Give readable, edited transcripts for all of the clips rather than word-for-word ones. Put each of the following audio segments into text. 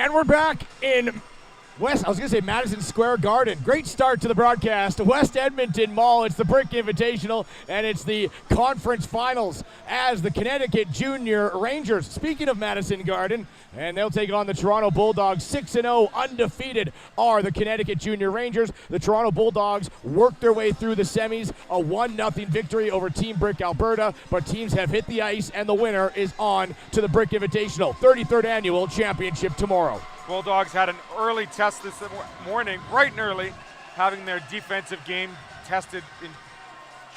And we're back in Madison Square Garden. Great start to the broadcast. West Edmonton Mall. It's the Brick Invitational, and it's the conference finals as the Connecticut Junior Rangers. Speaking of Madison Garden, and they'll take on the Toronto Bulldogs. 6-0, undefeated are the Connecticut Junior Rangers. The Toronto Bulldogs worked their way through the semis, a 1-0 victory over Team Brick Alberta, but teams have hit the ice, and the winner is on to the Brick Invitational, 33rd Annual Championship tomorrow. Bulldogs had an early test this morning, bright and early, having their defensive game tested in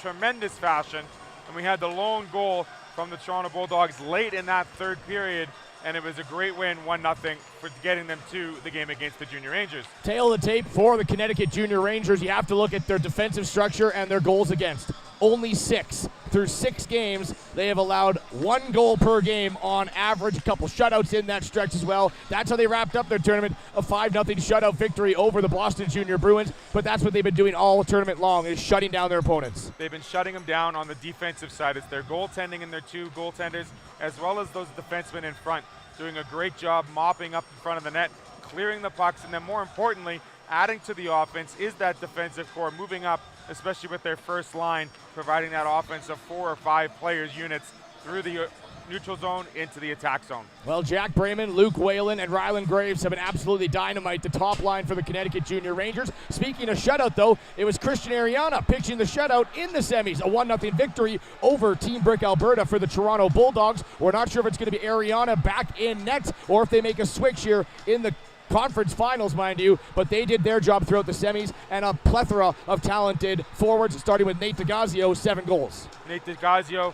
tremendous fashion. And we had the lone goal from the Toronto Bulldogs late in that third period, and it was a great win, 1-0, for getting them to the game against the Junior Rangers. Tail of the tape for the Connecticut Junior Rangers. You have to look at their defensive structure and their goals against. Only 6. Through 6 games, they have allowed 1 goal per game on average. A couple shutouts in that stretch as well. That's how they wrapped up their tournament, a 5-0 shutout victory over the Boston Junior Bruins. But that's what they've been doing all tournament long, is shutting down their opponents. They've been shutting them down on the defensive side. It's their goaltending and their 2 goaltenders, as well as those defensemen in front, doing a great job mopping up in front of the net, clearing the pucks, and then more importantly, adding to the offense is that defensive core moving up, especially with their first line, providing that offense of 4 or 5 players units through the neutral zone into the attack zone. Well, Jack Brayman, Luke Whalen, and Ryland Graves have been absolutely dynamite, the top line for the Connecticut Junior Rangers. Speaking of shutout, though, it was Christian Ariana pitching the shutout in the semis, a 1-0 victory over Team Brick Alberta for the Toronto Bulldogs. We're not sure if it's going to be Ariana back in net or if they make a switch here in the conference finals, mind you, but they did their job throughout the semis, and a plethora of talented forwards, starting with Nate DeGazio, 7 goals. Nate DeGazio,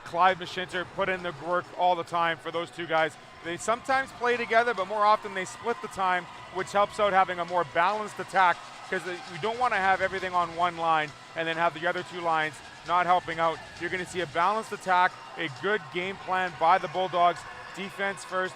Clive Mashinter put in the work all the time for those 2 guys. They sometimes play together, but more often they split the time, which helps out having a more balanced attack, because we don't want to have everything on one line and then have the other 2 lines not helping out. You're going to see a balanced attack, a good game plan by the Bulldogs, defense first,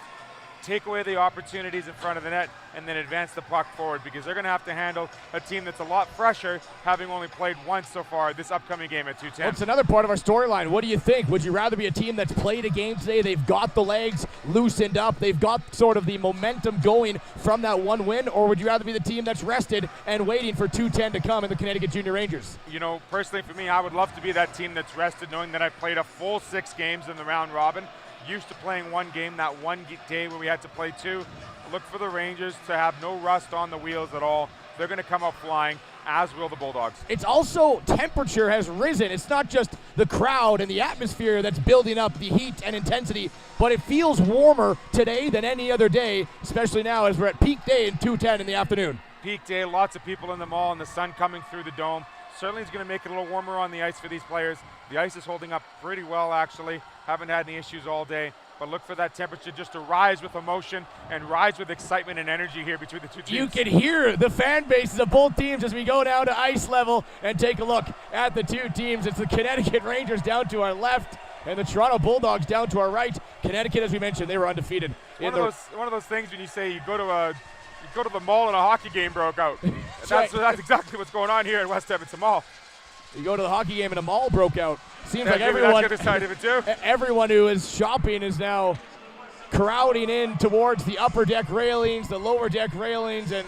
take away the opportunities in front of the net, and then advance the puck forward, because they're going to have to handle a team that's a lot fresher, having only played once so far this upcoming game at 210. Well, it's another part of our storyline. What do you think? Would you rather be a team that's played a game today, they've got the legs loosened up, they've got sort of the momentum going from that 1 win, or would you rather be the team that's rested and waiting for 210 to come in the Connecticut Junior Rangers? You know, personally for me, I would love to be that team that's rested, knowing that I played a full 6 games in the round robin. Used to playing 1 game, that one day where we had to play 2. Look for the Rangers to have no rust on the wheels at all. They're going to come up flying, as will the Bulldogs. It's also, temperature has risen. It's not just the crowd and the atmosphere that's building up the heat and intensity, but it feels warmer today than any other day, especially now as we're at peak day in 210 in the afternoon. Peak day, lots of people in the mall and the sun coming through the dome. Certainly is going to make it a little warmer on the ice for these players. The ice is holding up pretty well, actually. Haven't had any issues all day. But look for that temperature just to rise with emotion and rise with excitement and energy here between the 2 teams. You can hear the fan bases of both teams as we go down to ice level and take a look at the 2 teams. It's the Connecticut Rangers down to our left and the Toronto Bulldogs down to our right. Connecticut, as we mentioned, they were undefeated. One of those things when you say you go to the mall and a hockey game broke out. That's exactly what's going on here at West Edmonton Mall. You go to the hockey game and a mall broke out. Seems like everyone, that's the other side of it too. Everyone who is shopping is now crowding in towards the upper deck railings, the lower deck railings, and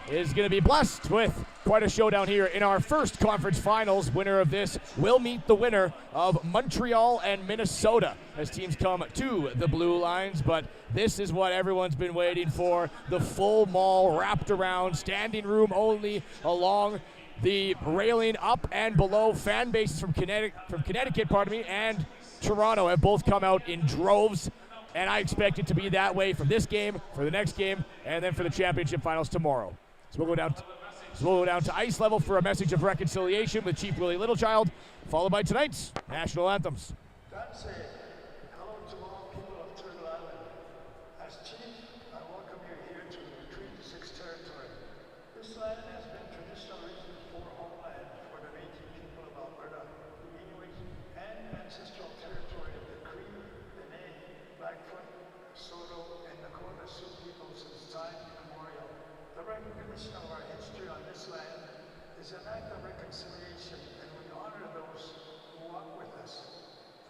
is going to be blessed with quite a showdown here in our first conference finals. Winner of this will meet the winner of Montreal and Minnesota as teams come to the blue lines. But this is what everyone's been waiting for. The full mall wrapped around, standing room only along the railing up and below. Fan bases from Connecticut, and Toronto have both come out in droves, and I expect it to be that way for this game, for the next game, and then for the championship finals tomorrow. So we'll go down to ice level for a message of reconciliation with Chief Willie Littlechild, followed by tonight's national anthems. That's it. Hello to all people of Turtle Island. As Chief, I welcome you here to the Treaty 6 territory. This land has been traditional reason for homeland for the Métis people of Alberta, the Inuit, and ancestral territory of the Cree, Dene, Blackfoot, Saulteaux, and Nakota Sioux people since time immemorial. The recognition of our history on this land is an act of reconciliation, and we honor those who walk with us.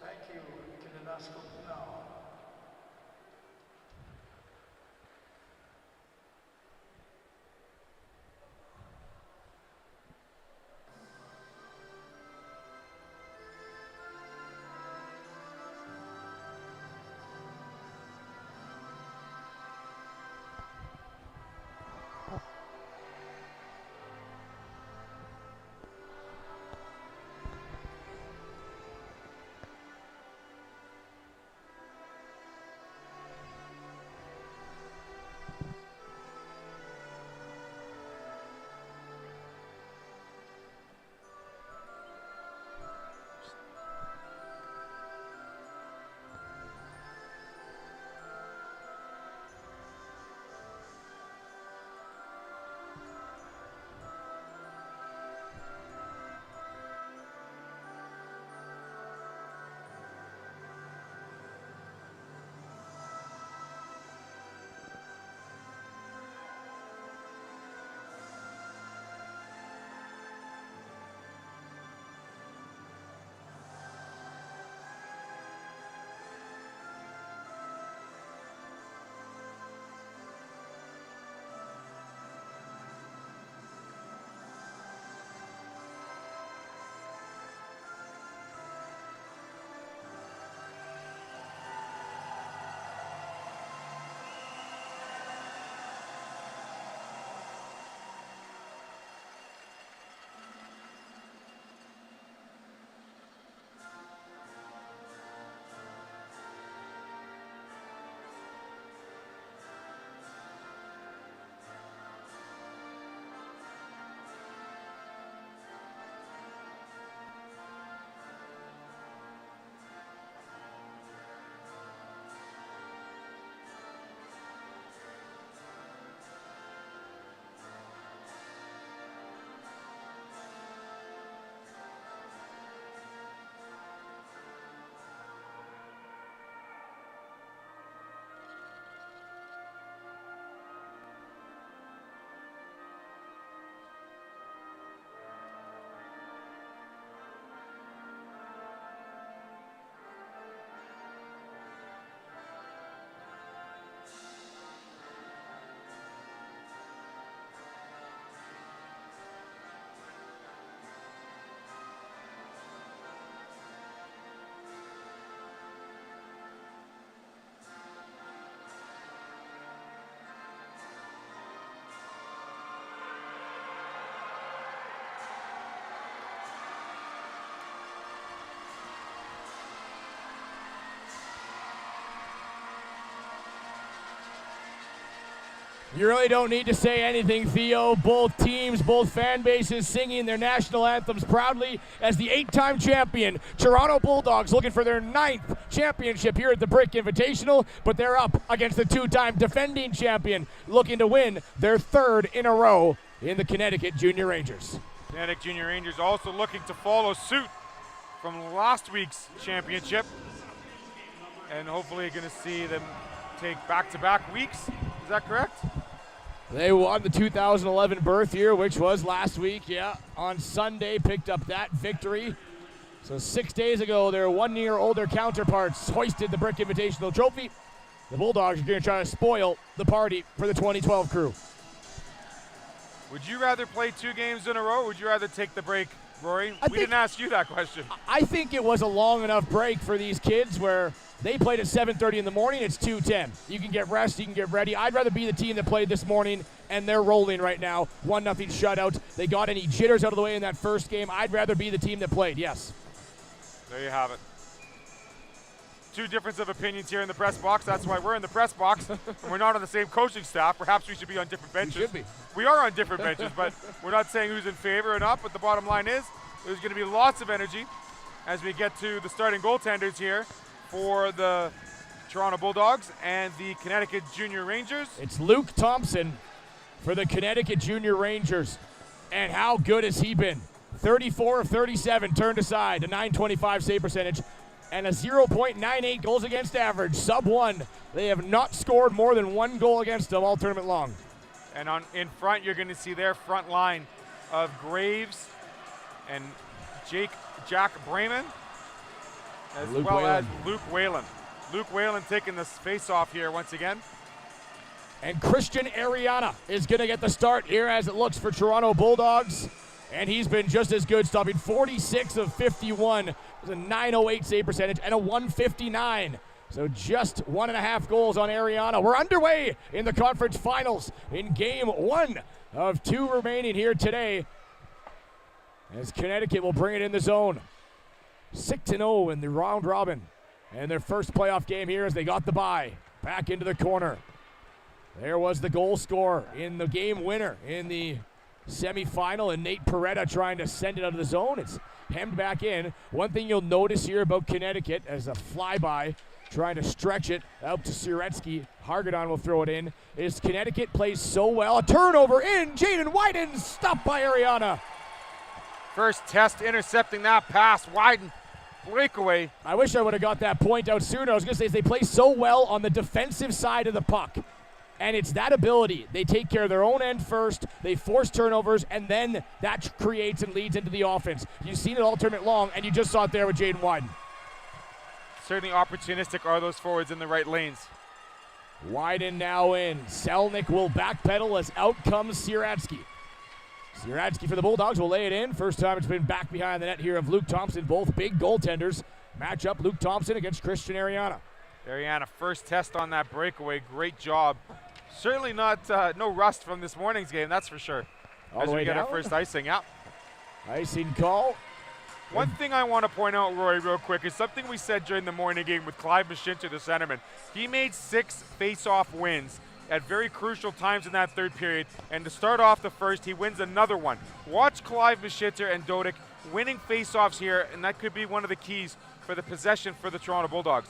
Thank you, Kinanasko Now. You really don't need to say anything, Theo. Both teams, both fan bases singing their national anthems proudly as the 8-time champion Toronto Bulldogs looking for their 9th championship here at the Brick Invitational, but they're up against the 2-time defending champion looking to win their 3rd in a row in the Connecticut Junior Rangers. Connecticut Junior Rangers also looking to follow suit from last week's championship, and hopefully going to see them take back-to-back weeks. Is that correct? They won the 2011 birth year, which was last week, on Sunday, picked up that victory. So 6 days ago, their 1-year-older counterparts hoisted the Brick Invitational trophy. The Bulldogs are going to try to spoil the party for the 2012 crew. Would you rather play 2 games in a row, or would you rather take the break, Rory? We didn't ask you that question. I think it was a long enough break for these kids where they played at 7:30 in the morning. It's 2:10. You can get rest. You can get ready. I'd rather be the team that played this morning, and they're rolling right now. 1-0 shutout. They got any jitters out of the way in that first game. I'd rather be the team that played, yes. There you have it. 2 differences of opinions here in the press box. That's why we're in the press box. And we're not on the same coaching staff. Perhaps we should be on different benches. We should be. We are on different benches, but we're not saying who's in favor or not. But the bottom line is there's going to be lots of energy as we get to the starting goaltenders here for the Toronto Bulldogs and the Connecticut Junior Rangers. It's Luke Thompson for the Connecticut Junior Rangers. And how good has he been? 34 of 37 turned aside, a .925 save percentage, and a 0.98 goals against average, sub-1. They have not scored more than 1 goal against them all tournament long. And in front, you're going to see their front line of Graves and Jack Brayman, as well as Luke Whalen. Luke Whalen taking this face-off here once again. And Christian Ariana is going to get the start here as it looks for Toronto Bulldogs. And he's been just as good, stopping 46 of 51. It was a .908 save percentage and a .159. So just 1.5 goals on Ariana. We're underway in the conference finals in game 1 of 2 remaining here today, as Connecticut will bring it in the zone. 6-0 in the round robin. And their first playoff game here as they got the bye. Back into the corner. There was the goal scorer in the game winner in the semifinal, and Nate Peretta trying to send it out of the zone. It's hemmed back in. One thing you'll notice here about Connecticut as a flyby, trying to stretch it out to Sieretsky. Hargadon will throw it in. Is Connecticut plays so well. A turnover in. Jaden Wyden stopped by Ariana. First test intercepting that pass. Wyden breakaway. I wish I would have got that point out sooner. I was going to say, they play so well on the defensive side of the puck. And it's that ability. They take care of their own end first, they force turnovers, and then that creates and leads into the offense. You've seen it all tournament long, and you just saw it there with Jaden Wyden. Certainly opportunistic are those forwards in the right lanes. Wyden now in. Selnick will backpedal as out comes Sieradzki. Sieradzki for the Bulldogs will lay it in. First time it's been back behind the net here of Luke Thompson. Both big goaltenders. Match up Luke Thompson against Christian Ariana. Ariana, first test on that breakaway. Great job. Certainly not no rust from this morning's game, that's for sure. All as the way we get down. our first icing, yeah. Icing call. One thing I want to point out, Roy, real quick, is something we said during the morning game with Clive Mashinter, the centerman. He made 6 face-off wins at very crucial times in that third period, and to start off the first, he wins another one. Watch Clive Mashinter and Dodic winning face-offs here, and that could be one of the keys for the possession for the Toronto Bulldogs.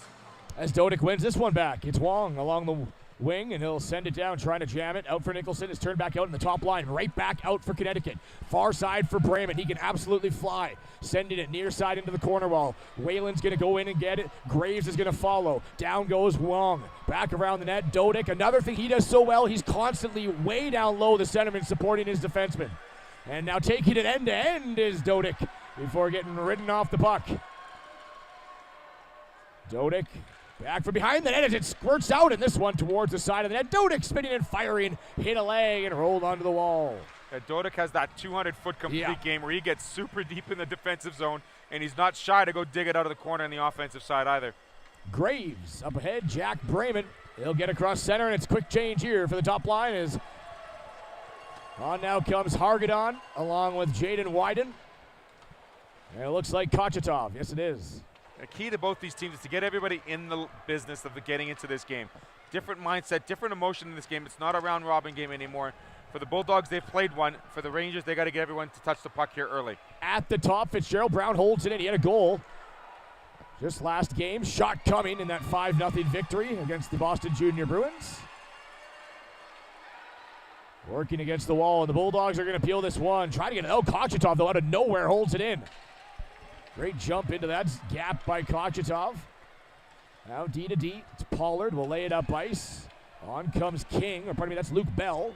As Dodic wins this one back, it's Wong along the wing, and he'll send it down, trying to jam it. Out for Nicholson. It's turned back out in the top line. Right back out for Connecticut. Far side for Brayman. He can absolutely fly. Sending it near side into the corner wall. Whalen's going to go in and get it. Graves is going to follow. Down goes Wong. Back around the net. Dodic. Another thing he does so well, he's constantly way down low, the centerman supporting his defenseman. And now taking it end to end is Dodic before getting ridden off the puck. Dodic back from behind the net as it squirts out, and this one towards the side of the net. Dodic spinning and firing, hit a leg and rolled onto the wall. Dodic has that 200-foot complete game where he gets super deep in the defensive zone, and he's not shy to go dig it out of the corner on the offensive side either. Graves up ahead, Jack Brayman. He'll get across center, and it's quick change here for the top line as on now comes Hargadon along with Jaden Wyden. And it looks like Kochetov. Yes, it is. The key to both these teams is to get everybody in the business of getting into this game. different mindset, different emotion in this game. It's not a round-robin game anymore. For the Bulldogs, they've played one. For the Rangers, they got to get everyone to touch the puck here early. At the top, Fitzgerald Brown holds it in. He had a goal just last game. Shot coming in that 5-0 victory against the Boston Junior Bruins. Working against the wall, and the Bulldogs are going to peel this one. Trying to get it out. Kochitov, though, out of nowhere, holds it in. Great jump into that gap by Kochitov. Now D to D. It's Pollard. Will lay it up ice. On comes King. Or pardon me, that's Luke Bell.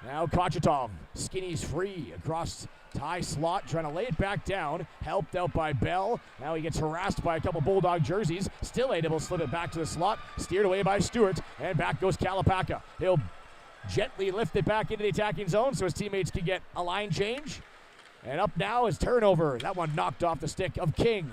Now Kochitov. Skinny's free across tie slot. Trying to lay it back down. Helped out by Bell. Now he gets harassed by a couple Bulldog jerseys. Still able to slip it back to the slot. Steered away by Stewart. And back goes Kalapaka. He'll gently lift it back into the attacking zone so his teammates can get a line change. And up now is turnover. That one knocked off the stick of King.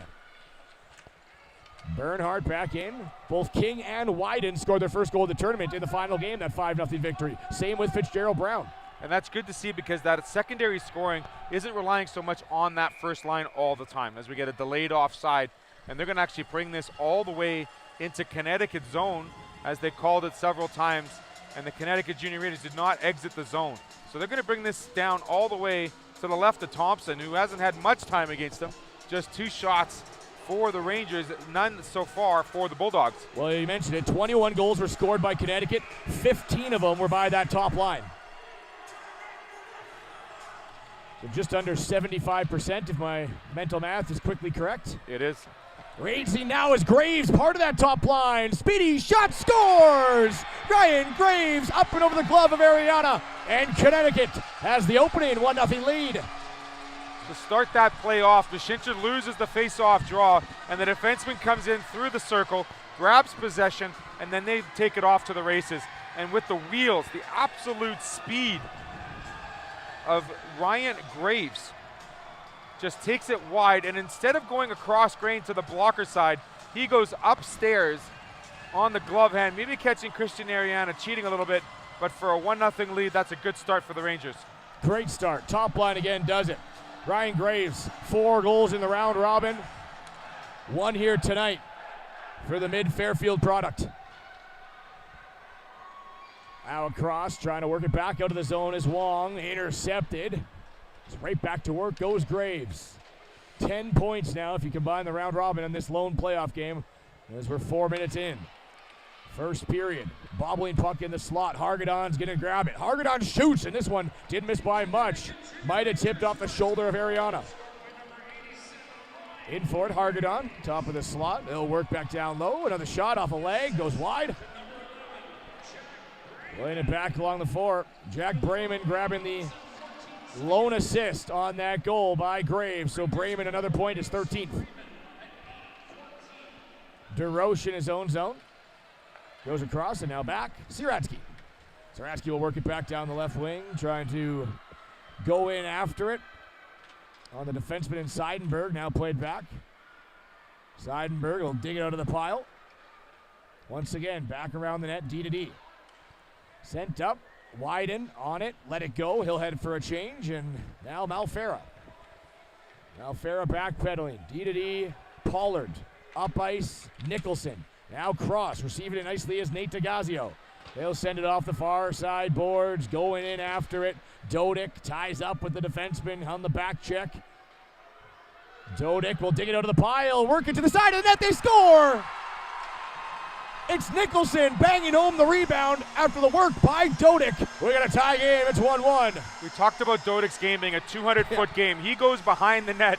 Bernhardt back in. Both King and Wyden scored their first goal of the tournament in the final game, that 5-0 victory. Same with Fitzgerald Brown. And that's good to see because that secondary scoring isn't relying so much on that first line all the time as we get a delayed offside. And they're going to actually bring this all the way into Connecticut zone, as they called it several times. And the Connecticut Junior Raiders did not exit the zone. So they're going to bring this down all the way to the left of Thompson, who hasn't had much time against them. Just 2 shots for the Rangers, none so far for the Bulldogs. Well, you mentioned it. 21 goals were scored by Connecticut. 15 of them were by that top line. So just under 75%, if my mental math is quickly correct. It is. Racing now is Graves, part of that top line. Speedy shot, scores! Ryan Graves up and over the glove of Ariana. And Connecticut has the opening 1-0 lead. To start that play off, Mashincha loses the face-off draw, and the defenseman comes in through the circle, grabs possession, and then they take it off to the races. And with the wheels, the absolute speed of Ryan Graves just takes it wide, and instead of going across grain to the blocker side, he goes upstairs on the glove hand, maybe catching Christian Ariana cheating a little bit, but for a 1-0 lead, that's a good start for the Rangers. Great start. Top line again does it. Ryan Graves, 4 goals in the round robin. 1 here tonight for the Mid-Fairfield product. Now across, trying to work it back out of the zone is Wong. Intercepted. Right back to work goes Graves. 10 points now if you combine the round robin in this lone playoff game, as we're 4 minutes in. First period. Bobbling puck in the slot. Hargadon's going to grab it. Hargadon shoots, and this one didn't miss by much. Might have tipped off the shoulder of Ariana. In for it, Hargadon. Top of the slot. They'll work back down low. Another shot off a leg. Goes wide. Playing it back along the floor. Jack Brayman grabbing the lone assist on that goal by Graves. So Brayman, another point, is 13th. DeRoche in his own zone. Goes across and now back. Siratsky. Siratsky will work it back down the left wing, trying to go in after it. On the defenseman in Seidenberg, now played back. Seidenberg will dig it out of the pile. Once again, back around the net, D to D. Sent up. Wyden on it, let it go. He'll head for a change, and now Malfera. Malfera backpedaling. D to D, Pollard. Up ice, Nicholson. Now cross, receiving it nicely is Nate DeGazio. They'll send it off the far side boards, going in after it. Dodick ties up with the defenseman on the back check. Dodick will dig it out of the pile, work it to the side of the net, they score! It's Nicholson banging home the rebound after the work by Dodick. We're going to tie game. It's 1-1. We talked about Dodick's game being a 200-foot game. He goes behind the net.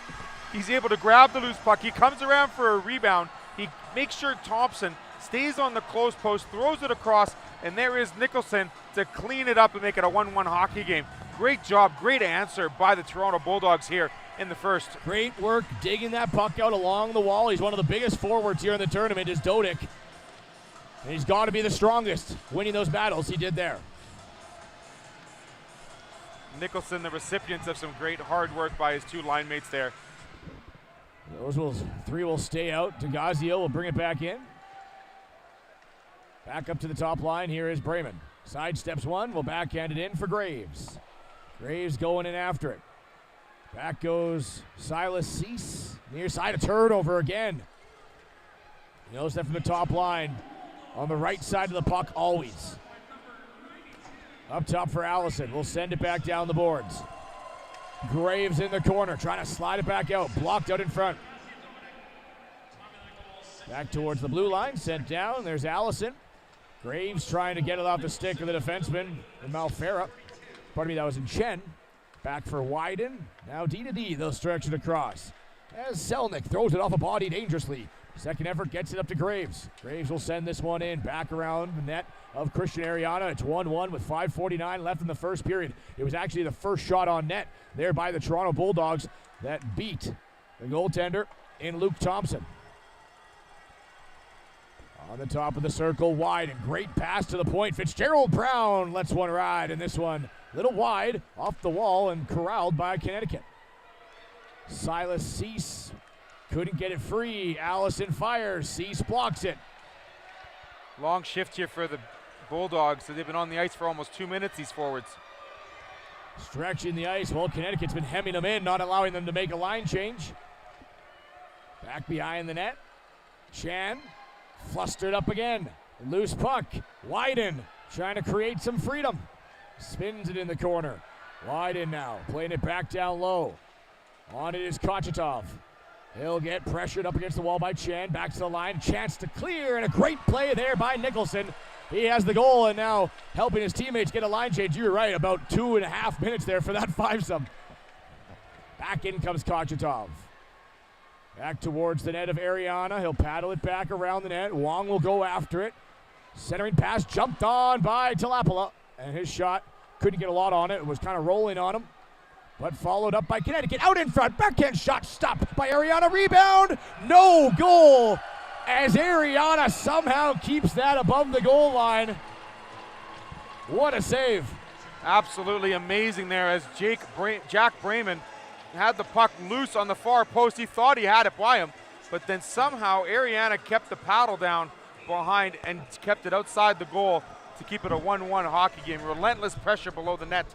He's able to grab the loose puck. He comes around for a rebound. He makes sure Thompson stays on the close post, throws it across, and there is Nicholson to clean it up and make it a 1-1 hockey game. Great job, great answer by the Toronto Bulldogs here in the first. Great work digging that puck out along the wall. He's one of the biggest forwards here in the tournament is Dodick. And he's got to be the strongest, winning those battles he did there. Nicholson, the recipients of some great hard work by his 2 line mates there. Those 3 will stay out. DeGazio will bring it back in. Back up to the top line. Here is Brayman. Sidesteps one. Will backhand it in for Graves. Graves going in after it. Back goes Silas Cease. Near side, a turnover again. He knows that from the top line. on the right side of the puck always. Up top for Allison. We'll send it back down the boards. Graves in the corner, trying to slide it back out. Blocked out in front. Back towards the blue line, sent down. There's Allison. Graves trying to get it off the stick of the defenseman in Malfera. Pardon me, that was in Chen. Back for Wyden. Now D2D, they'll stretch it across. As Selnick throws it off a body dangerously. Second effort gets it up to Graves. Graves will send this one in, back around the net of Christian Ariana. It's 1-1 with 5:49 left in the first period. It was actually the first shot on net there by the Toronto Bulldogs that beat the goaltender in Luke Thompson. On the top of the circle, wide, and great pass to the point. Fitzgerald Brown lets one ride, and this one a little wide, off the wall, and corralled by Connecticut. Silas Cease couldn't get it free. Allison fires. Cease blocks it. Long shift here for the Bulldogs. So they've been on the ice for almost 2 minutes, these forwards. Stretching the ice. Well, Connecticut's been hemming them in, not allowing them to make a line change. Back behind the net. Chan flustered up again. Loose puck. Wyden trying to create some freedom. Spins it in the corner. Wyden now playing it back down low. On it is Kochetov. He'll get pressured up against the wall by Chan. Back to the line. Chance to clear, and a great play there by Nicholson. He has the goal and now helping his teammates get a line change. You were right, about 2.5 minutes there for that fivesome. Back in comes Kochetov. Back towards the net of Ariana. He'll paddle it back around the net. Wong will go after it. Centering pass jumped on by Talapala. And his shot couldn't get a lot on it. It was kind of rolling on him. But followed up by Connecticut. Out in front. Backhand shot stopped by Ariana. Rebound. No goal. As Ariana somehow keeps that above the goal line. What a save. Absolutely amazing there as Jack Brayman had the puck loose on the far post. He thought he had it by him, but then somehow Ariana kept the paddle down behind and kept it outside the goal to keep it a 1-1 hockey game. Relentless pressure below the net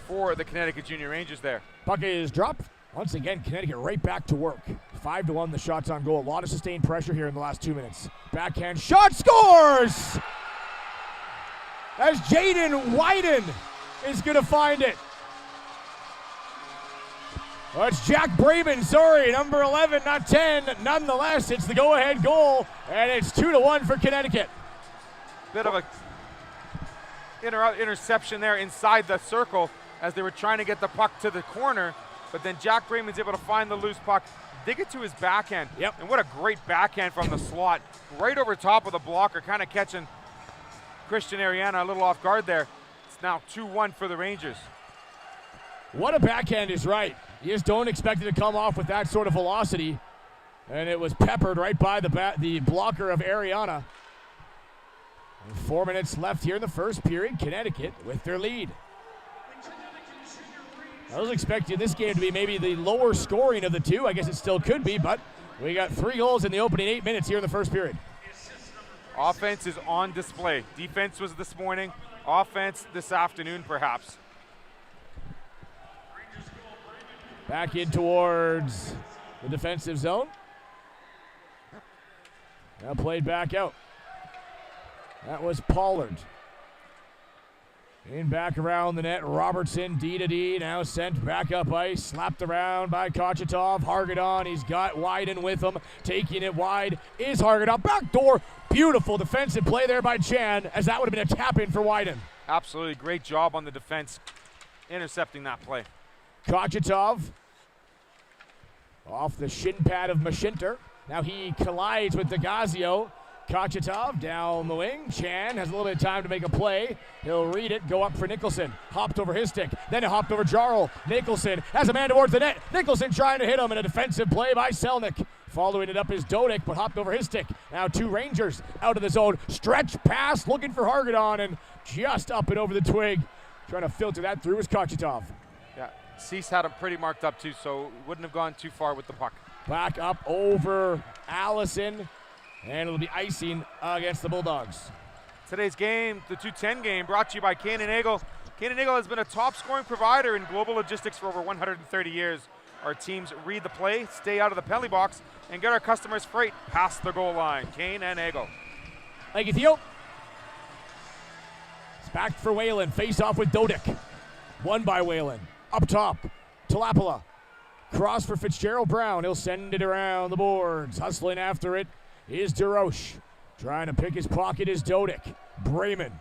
for the Connecticut Junior Rangers there. Puck is dropped. Once again, Connecticut right back to work. 5-1 the shots on goal. A lot of sustained pressure here in the last 2 minutes. Backhand shot, scores! As Jaden Wyden is going to find it. Well, it's Jack Brayman, sorry, number 11, not 10. Nonetheless, it's the go-ahead goal, and it's 2-1 for Connecticut. Bit of a interception there inside the circle as they were trying to get the puck to the corner, but then Jack Brayman's able to find the loose puck, dig it to his backhand. Yep. And what a great backhand from the slot, right over top of the blocker, kind of catching Christian Ariana a little off guard there. It's now 2-1 for the Rangers. What a backhand is right. You just don't expect it to come off with that sort of velocity. And it was peppered right by the blocker of Ariana. And 4 minutes left here in the first period. Connecticut with their lead. I was expecting this game to be maybe the lower scoring of the two. I guess it still could be, but we got 3 goals in the opening 8 minutes here in the first period. Offense is on display. Defense was this morning. Offense this afternoon, perhaps. Back in towards the defensive zone. Now played back out. That was Pollard. In back around the net, Robertson, D2D, now sent back up ice, slapped around by Kochetov. Hargadon, he's got Wyden with him, taking it wide, is Hargadon, backdoor, beautiful defensive play there by Chan, as that would have been a tap-in for Wyden. Absolutely, great job on the defense, intercepting that play. Kochetov, off the shin pad of Mashinter. Now he collides with DeGazio. Kochetov down the wing. Chan has a little bit of time to make a play. He'll read it, go up for Nicholson. Hopped over his stick, then it hopped over Jarl. Nicholson has a man towards the net. Nicholson trying to hit him in a defensive play by Selnick. Following it up is Dodick, but hopped over his stick. Now 2 Rangers out of the zone. Stretch pass, looking for Hargadon, and just up and over the twig. Trying to filter that through is Kochetov. Yeah, Cease had him pretty marked up too, so wouldn't have gone too far with the puck. Back up over Allison. And it'll be icing against the Bulldogs. Today's game, the 210 game, brought to you by Kane & Eagle. Kane & Eagle has been a top scoring provider in global logistics for over 130 years. Our teams read the play, stay out of the penalty box, and get our customers freight past the goal line. Kane & Eagle. Thank you, Theo. It's back for Whalen. Face off with Dodic. Won by Whalen. Up top, Talapala. Cross for Fitzgerald Brown. He'll send it around the boards. Hustling after it is DeRoche. Trying to pick his pocket is Dodic. Brayman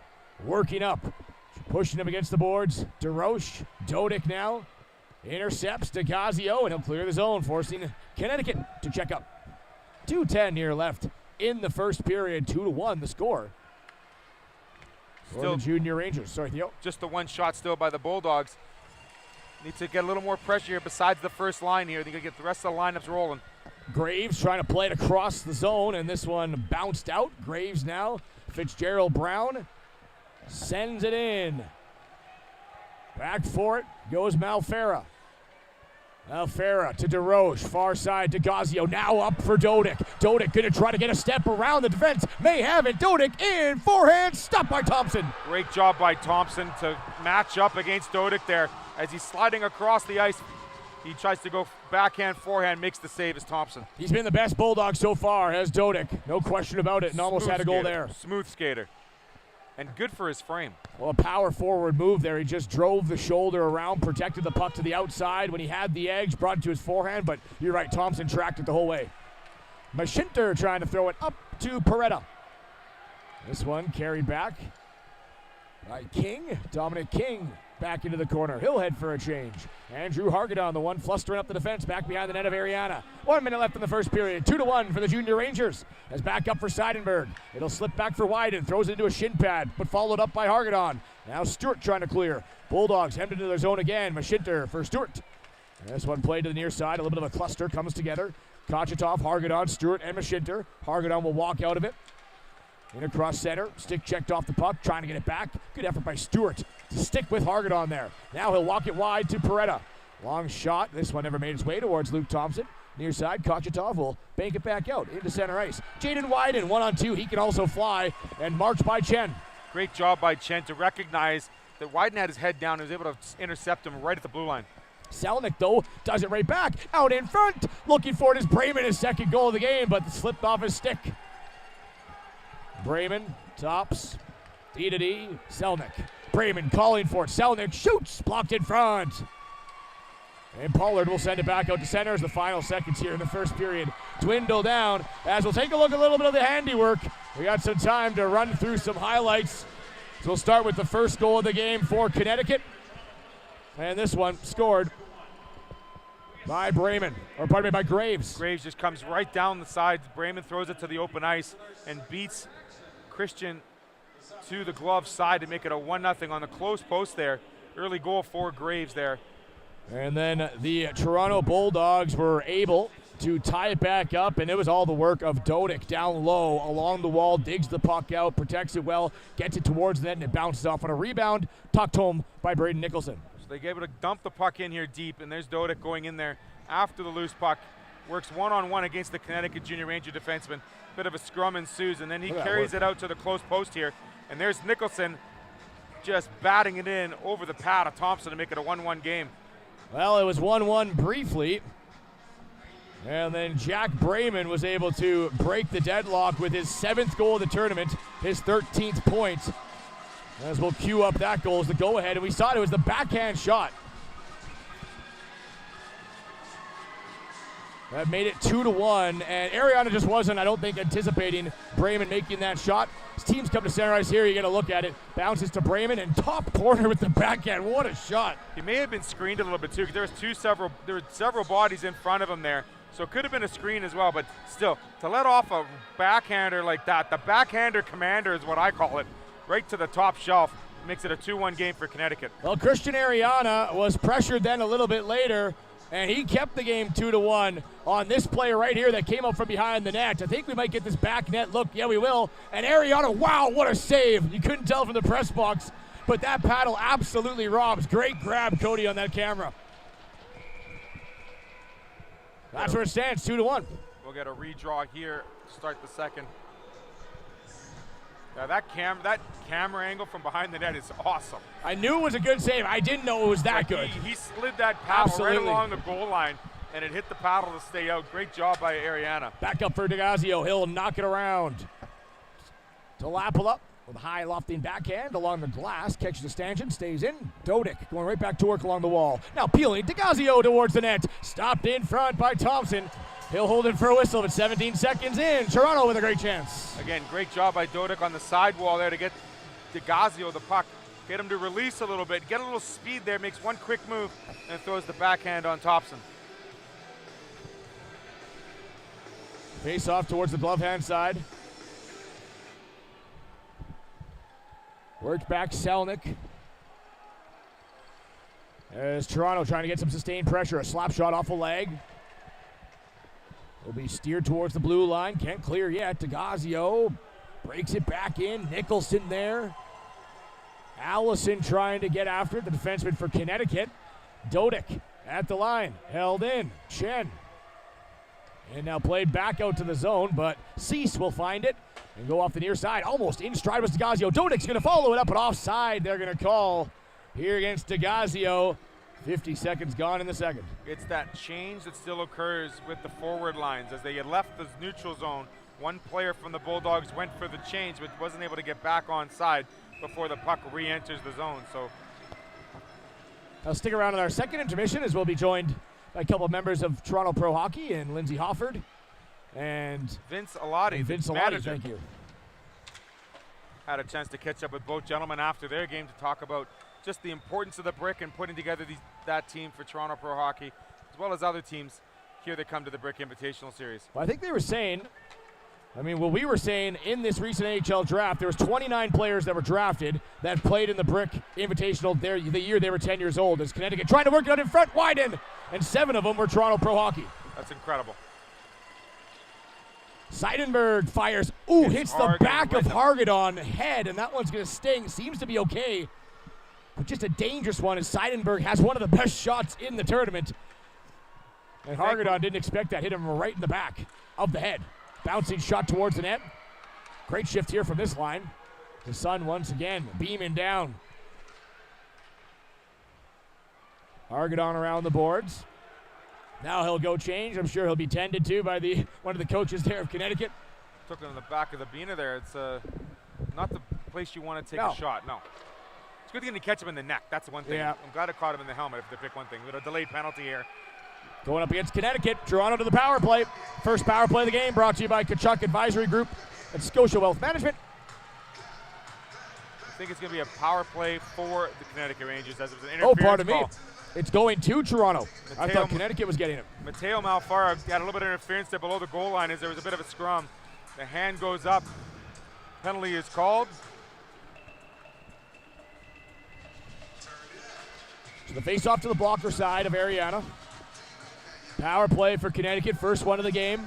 working up. Pushing him against the boards. DeRoche. Dodic now. Intercepts DeGazio, and he'll clear the zone, forcing Connecticut to check up. 2:10 here left in the first period. 2-1 the score. For the Junior Rangers. Sorry, Theo. Just the one shot still by the Bulldogs. Need to get a little more pressure here besides the first line here. They got to get the rest of the lineups rolling. Graves trying to play it across the zone, and this one bounced out. Graves now. Fitzgerald Brown sends it in. Back for it goes Malfera. Malfera to DeRoche, far side to Gazio, now up for Dodic. Dodic gonna try to get a step around the defense, may have it. Dodic in, forehand, stopped by Thompson. Great job by Thompson to match up against Dodic there. As he's sliding across the ice, he tries to go backhand, forehand, makes the save as Thompson. He's been the best Bulldog so far, has Dodic, no question about it, and almost had a goal there. Smooth skater. And good for his frame. Well, a power forward move there. He just drove the shoulder around, protected the puck to the outside. When he had the edge, brought it to his forehand, but you're right, Thompson tracked it the whole way. Mashinter trying to throw it up to Peretta. This one carried back by King. Dominic King back into the corner. He'll head for a change. Andrew Hargadon, the one flustering up the defense, back behind the net of Ariana. 1 minute left in the first period. 2-1 for the Junior Rangers. As back up for Seidenberg. It'll slip back for Wyden. Throws it into a shin pad, but followed up by Hargadon. Now Stewart trying to clear. Bulldogs hemmed into their zone again. Mashinter for Stewart. And this one played to the near side. A little bit of a cluster comes together. Konchetov, Hargadon, Stewart, and Mashinter. Hargadon will walk out of it. In across center, stick checked off the puck, trying to get it back. Good effort by Stewart to stick with Hargadon there. Now he'll walk it wide to Peretta. Long shot. This one never made its way towards Luke Thompson. Near side, Konchetov will bank it back out into center ice. Jaden Wyden, 1-on-2. He can also fly and march by Chen. Great job by Chen to recognize that Wyden had his head down and was able to intercept him right at the blue line. Selnick, though, does it right back. Out in front. Looking for it is Brayman, his second goal of the game, but slipped off his stick. Brayman tops, D-to-D, Selnick. Brayman calling for it. Selnick shoots, blocked in front. And Pollard will send it back out to center as the final seconds here in the first period dwindle down. As we'll take a look at a little bit of the handiwork. We got some time to run through some highlights. So we'll start with the first goal of the game for Connecticut. And this one scored by Brayman, or pardon me, by Graves. Graves just comes right down the sides. Brayman throws it to the open ice and beats Christian to the glove side to make it a 1-0 on the close post there. Early goal for Graves there. And then the Toronto Bulldogs were able to tie it back up, and it was all the work of Dodic down low along the wall, digs the puck out, protects it well, gets it towards the net, and it bounces off on a rebound, tucked home by Braden Nicholson. So they gave it a dump the puck in here deep, and there's Dodic going in there after the loose puck. Works one-on-one against the Connecticut Junior Ranger defenseman. Bit of a scrum ensues, and then he carries it out to the close post here. And there's Nicholson just batting it in over the pad of Thompson to make it a 1-1 game. Well, it was 1-1 briefly. And then Jack Brayman was able to break the deadlock with his 7th goal of the tournament, his 13th point. As we'll cue up that goal as the go-ahead. And we saw it was the backhand shot that made it 2-1, and Ariana just wasn't, I don't think, anticipating Brayman making that shot. His team's come to center ice here. You get a look at it. Bounces to Brayman and top corner with the backhand. What a shot! He may have been screened a little bit too, because there were several bodies in front of him there, so it could have been a screen as well. But still, to let off a backhander like that, the backhander commander is what I call it, right to the top shelf, makes it a 2-1 game for Connecticut. Well, Christian Ariana was pressured then a little bit later, and he kept the game 2-1 on this play right here that came up from behind the net. I think we might get this back net look. Yeah, we will. And Ariana, wow, what a save. You couldn't tell from the press box, but that paddle absolutely robs. Great grab, Cody, on that camera. That's where it stands, 2-1. We'll get a redraw here to start the second. Now that camera angle from behind the net is awesome. I knew it was a good save. I didn't know it was that good. He slid that paddle right along the goal line, and it hit the paddle to stay out. Great job by Ariana. Back up for DeGazio. He'll knock it around. to Lapala with a high lofting backhand along the glass. Catches the stanchion, stays in. Dodic going right back to work along the wall. Now peeling, DeGazio towards the net. Stopped in front by Thompson. He'll hold it for a whistle, but 17 seconds in. Toronto with a great chance. Again, great job by Dodic on the sidewall there to get DeGazio the puck. Get him to release a little bit, get a little speed there, makes one quick move, and throws the backhand on Thompson. Face off towards the glove hand side. Worked back Selnick. As Toronto trying to get some sustained pressure. A slap shot off a leg. Will be steered towards the blue line. Can't clear yet. DeGazio breaks it back in. Nicholson there. Allison trying to get after it. The defenseman for Connecticut. Dodic at the line. Held in. Chen. And now played back out to the zone, but Cease will find it and go off the near side. Almost in stride was DeGazio. Dodic's going to follow it up, but offside they're going to call here against DeGazio. 50 seconds gone in the second. It's that change that still occurs with the forward lines. As they had left the neutral zone, one player from the Bulldogs went for the change, but wasn't able to get back on side before the puck re-enters the zone. So I'll stick around in our second intermission as we'll be joined by a couple of members of Toronto Pro Hockey and Lindsay Hofford and Vince Alati, Vince Alati, manager, thank you. had a chance to catch up with both gentlemen after their game to talk about just the importance of the Brick and putting together that team for Toronto Pro Hockey, as well as other teams here that come to the Brick Invitational Series. Well, I think they were saying, we were saying in this recent NHL draft, there was 29 players that were drafted that played in the Brick Invitational the year they were 10 years old. As Connecticut trying to work it out in front, widen, and 7 of them were Toronto Pro Hockey. That's incredible. Seidenberg fires. Ooh, hits the back of rhythm. Hargadon head, and that one's going to sting. Seems to be okay, but just a dangerous one as Seidenberg has one of the best shots in the tournament. And Hargadon didn't expect that. Hit him right in the back of the head. Bouncing shot towards the net. Great shift here from this line. The Sun once again beaming down. Hargadon around the boards. Now he'll go change. I'm sure he'll be tended to by one of the coaches there of Connecticut. Took him in the back of the Bina there. It's not the place you want to take a shot. No. It's good to catch him in the neck. That's the one thing. Yeah. I'm glad it caught him in the helmet if they pick one thing. We had a delayed penalty here. Going up against Connecticut. Toronto to the power play. First power play of the game brought to you by Kachuk Advisory Group and Scotia Wealth Management. I think it's going to be a power play for the Connecticut Rangers as it was an interference pardon call. me. It's going to Toronto. I thought Connecticut was getting it. Mateo Malfara got a little bit of interference there below the goal line as there was a bit of a scrum. The hand goes up. Penalty is called. So the face-off to the blocker side of Ariana. Power play for Connecticut, first one of the game.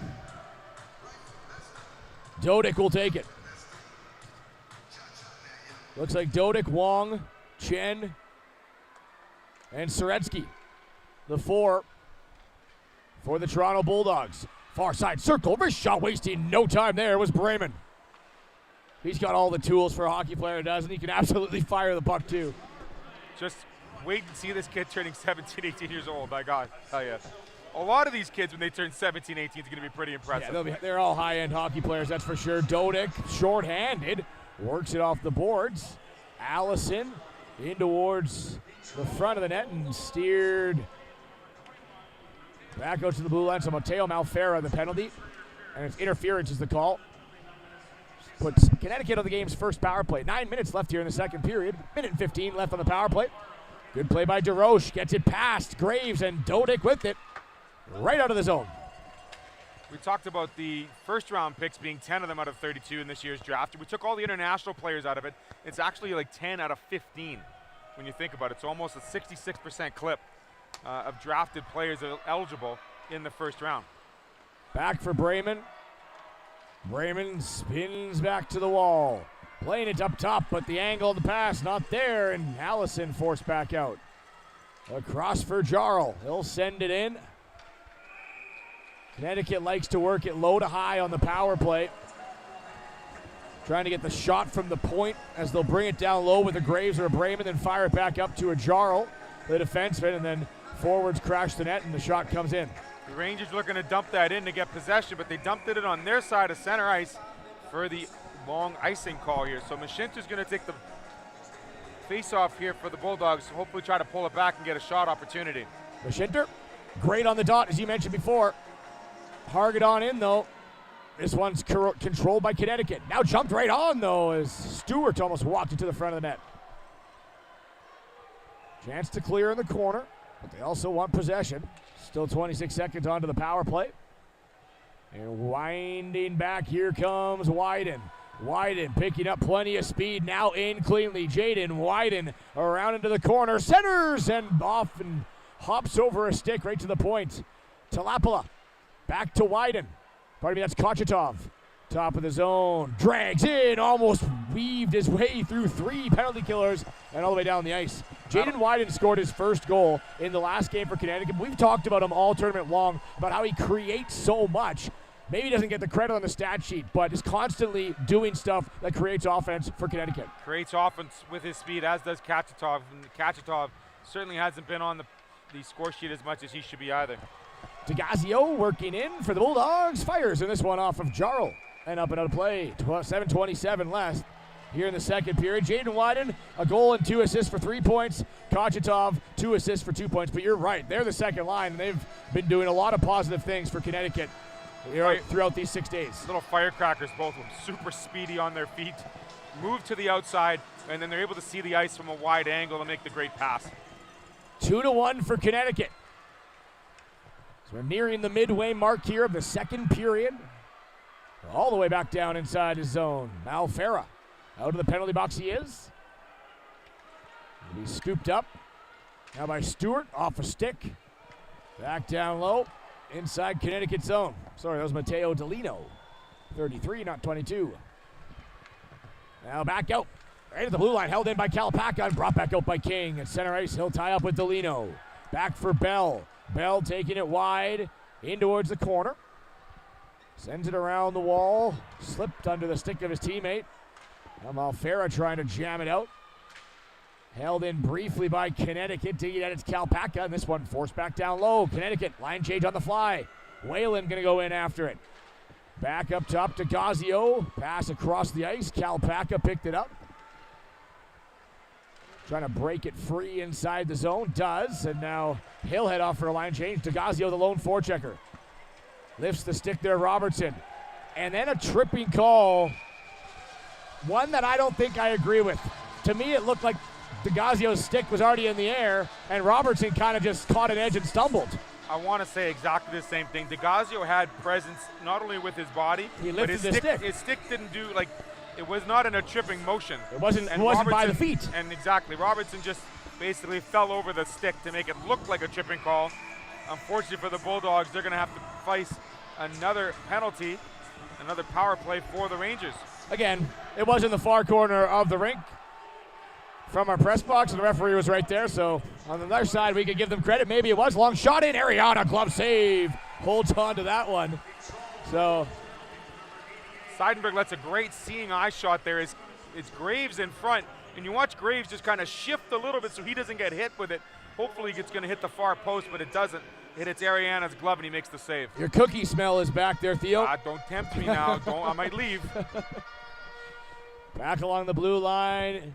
Dodic will take it. Looks like Dodic, Wong, Chen, and Soretsky. The 4 for the Toronto Bulldogs. Far side circle, wrist shot, wasting no time there was Bremen. He's got all the tools for a hockey player, doesn't he? He can absolutely fire the puck too. Just wait and see this kid turning 17, 18 years old, my God, I tell you. A lot of these kids, when they turn 17, 18, is going to be pretty impressive. Yeah, they're all high-end hockey players, that's for sure. Dodic, short-handed, works it off the boards. Allison in towards the front of the net and steered back out to the blue line. So Mateo Malfara the penalty, and it's interference is the call. Puts Connecticut on the game's first power play. 9 minutes left here in the second period. Minute and 15 left on the power play. Good play by DeRoche. Gets it past Graves and Dodic with it. Right out of the zone. We talked about the first-round picks being 10 of them out of 32 in this year's draft. We took all the international players out of it. It's actually like 10 out of 15 when you think about it. It's almost a 66% clip of drafted players eligible in the first round. Back for Bremen. Bremen spins back to the wall. Playing it up top, but the angle of the pass not there, and Allison forced back out. Across for Jarl. He'll send it in. Connecticut likes to work it low to high on the power play. Trying to get the shot from the point as they'll bring it down low with a Graves or a Bremen, then fire it back up to a Jarl, the defenseman, and then forwards crash the net and the shot comes in. The Rangers were looking to dump that in to get possession, but they dumped it on their side of center ice for the long icing call here. So Mashinter's going to take the face-off here for the Bulldogs, hopefully try to pull it back and get a shot opportunity. Mashinter, great on the dot, as you mentioned before. Hargett on in, though. This one's controlled by Connecticut. Now jumped right on, though, as Stewart almost walked into the front of the net. Chance to clear in the corner, but they also want possession. Still 26 seconds onto the power play. And winding back, here comes Wyden. Wyden picking up plenty of speed, now in cleanly. Jaden Wyden around into the corner, centers and off and hops over a stick right to the point. Talapala back to Wyden. Pardon me, that's Konchetov. Top of the zone, drags in, almost weaved his way through 3 penalty killers and all the way down the ice. Jaden Wyden scored his first goal in the last game for Connecticut. We've talked about him all tournament long, about how he creates so much. Maybe he doesn't get the credit on the stat sheet, but is constantly doing stuff that creates offense for Connecticut. Creates offense with his speed, as does Konchetov. And Konchetov certainly hasn't been on the score sheet as much as he should be either. DeGazio working in for the Bulldogs. Fires in this one off of Jarl. And up and out of play. 7:27 left here in the second period. Jaden Wyden, a goal and 2 assists for 3 points. Konchetov, 2 assists for 2 points. But you're right, they're the second line, and they've been doing a lot of positive things for Connecticut throughout these 6 days. Little firecrackers, both of them. Super speedy on their feet. Move to the outside, and then they're able to see the ice from a wide angle and make the great pass. 2-1 for Connecticut. So we're nearing the midway mark here of the second period. All the way back down inside his zone. Malfera out of the penalty box he is. He'll be scooped up now by Stewart off a stick. Back down low inside Connecticut zone. Sorry, that was Matteo Delino. 33, not 22. Now back out. Right at the blue line, held in by Kalpaka and brought back out by King. At center ice, he'll tie up with Delino. Back for Bell. Bell taking it wide in towards the corner. Sends it around the wall. Slipped under the stick of his teammate. Now Malfera trying to jam it out. Held in briefly by Connecticut. Digging at its Kalpaka. And this one forced back down low. Connecticut, line change on the fly. Whalen going to go in after it. Back up top to Gazio. Pass across the ice. Kalpaka picked it up. Trying to break it free inside the zone. Does. And now he'll head off for a line change. DeGazio, the lone forechecker. Lifts the stick there, Robertson. And then a tripping call. One that I don't think I agree with. To me, it looked like DeGazio's stick was already in the air, and Robertson kind of just caught an edge and stumbled. I want to say exactly the same thing. DeGazio had presence not only with his body, he but lifted the stick. His stick didn't do, like, it was not in a tripping motion. It wasn't by the feet. And exactly, Robertson just basically fell over the stick to make it look like a tripping call. Unfortunately for the Bulldogs, they're going to have to face another penalty, another power play for the Rangers. Again, it was in the far corner of the rink from our press box, and the referee was right there, so on the other side, we could give them credit. Maybe it was. Long shot in, Ariana, glove save. Holds on to that one. So Seidenberg lets a great seeing eye shot there. It's Graves in front, and you watch Graves just kind of shift a little bit so he doesn't get hit with it. Hopefully it's going to hit the far post, but it doesn't. It hits Ariana's glove, and he makes the save. Your cookie smell is back there, Theo. Don't tempt me now. I might leave. Back along the blue line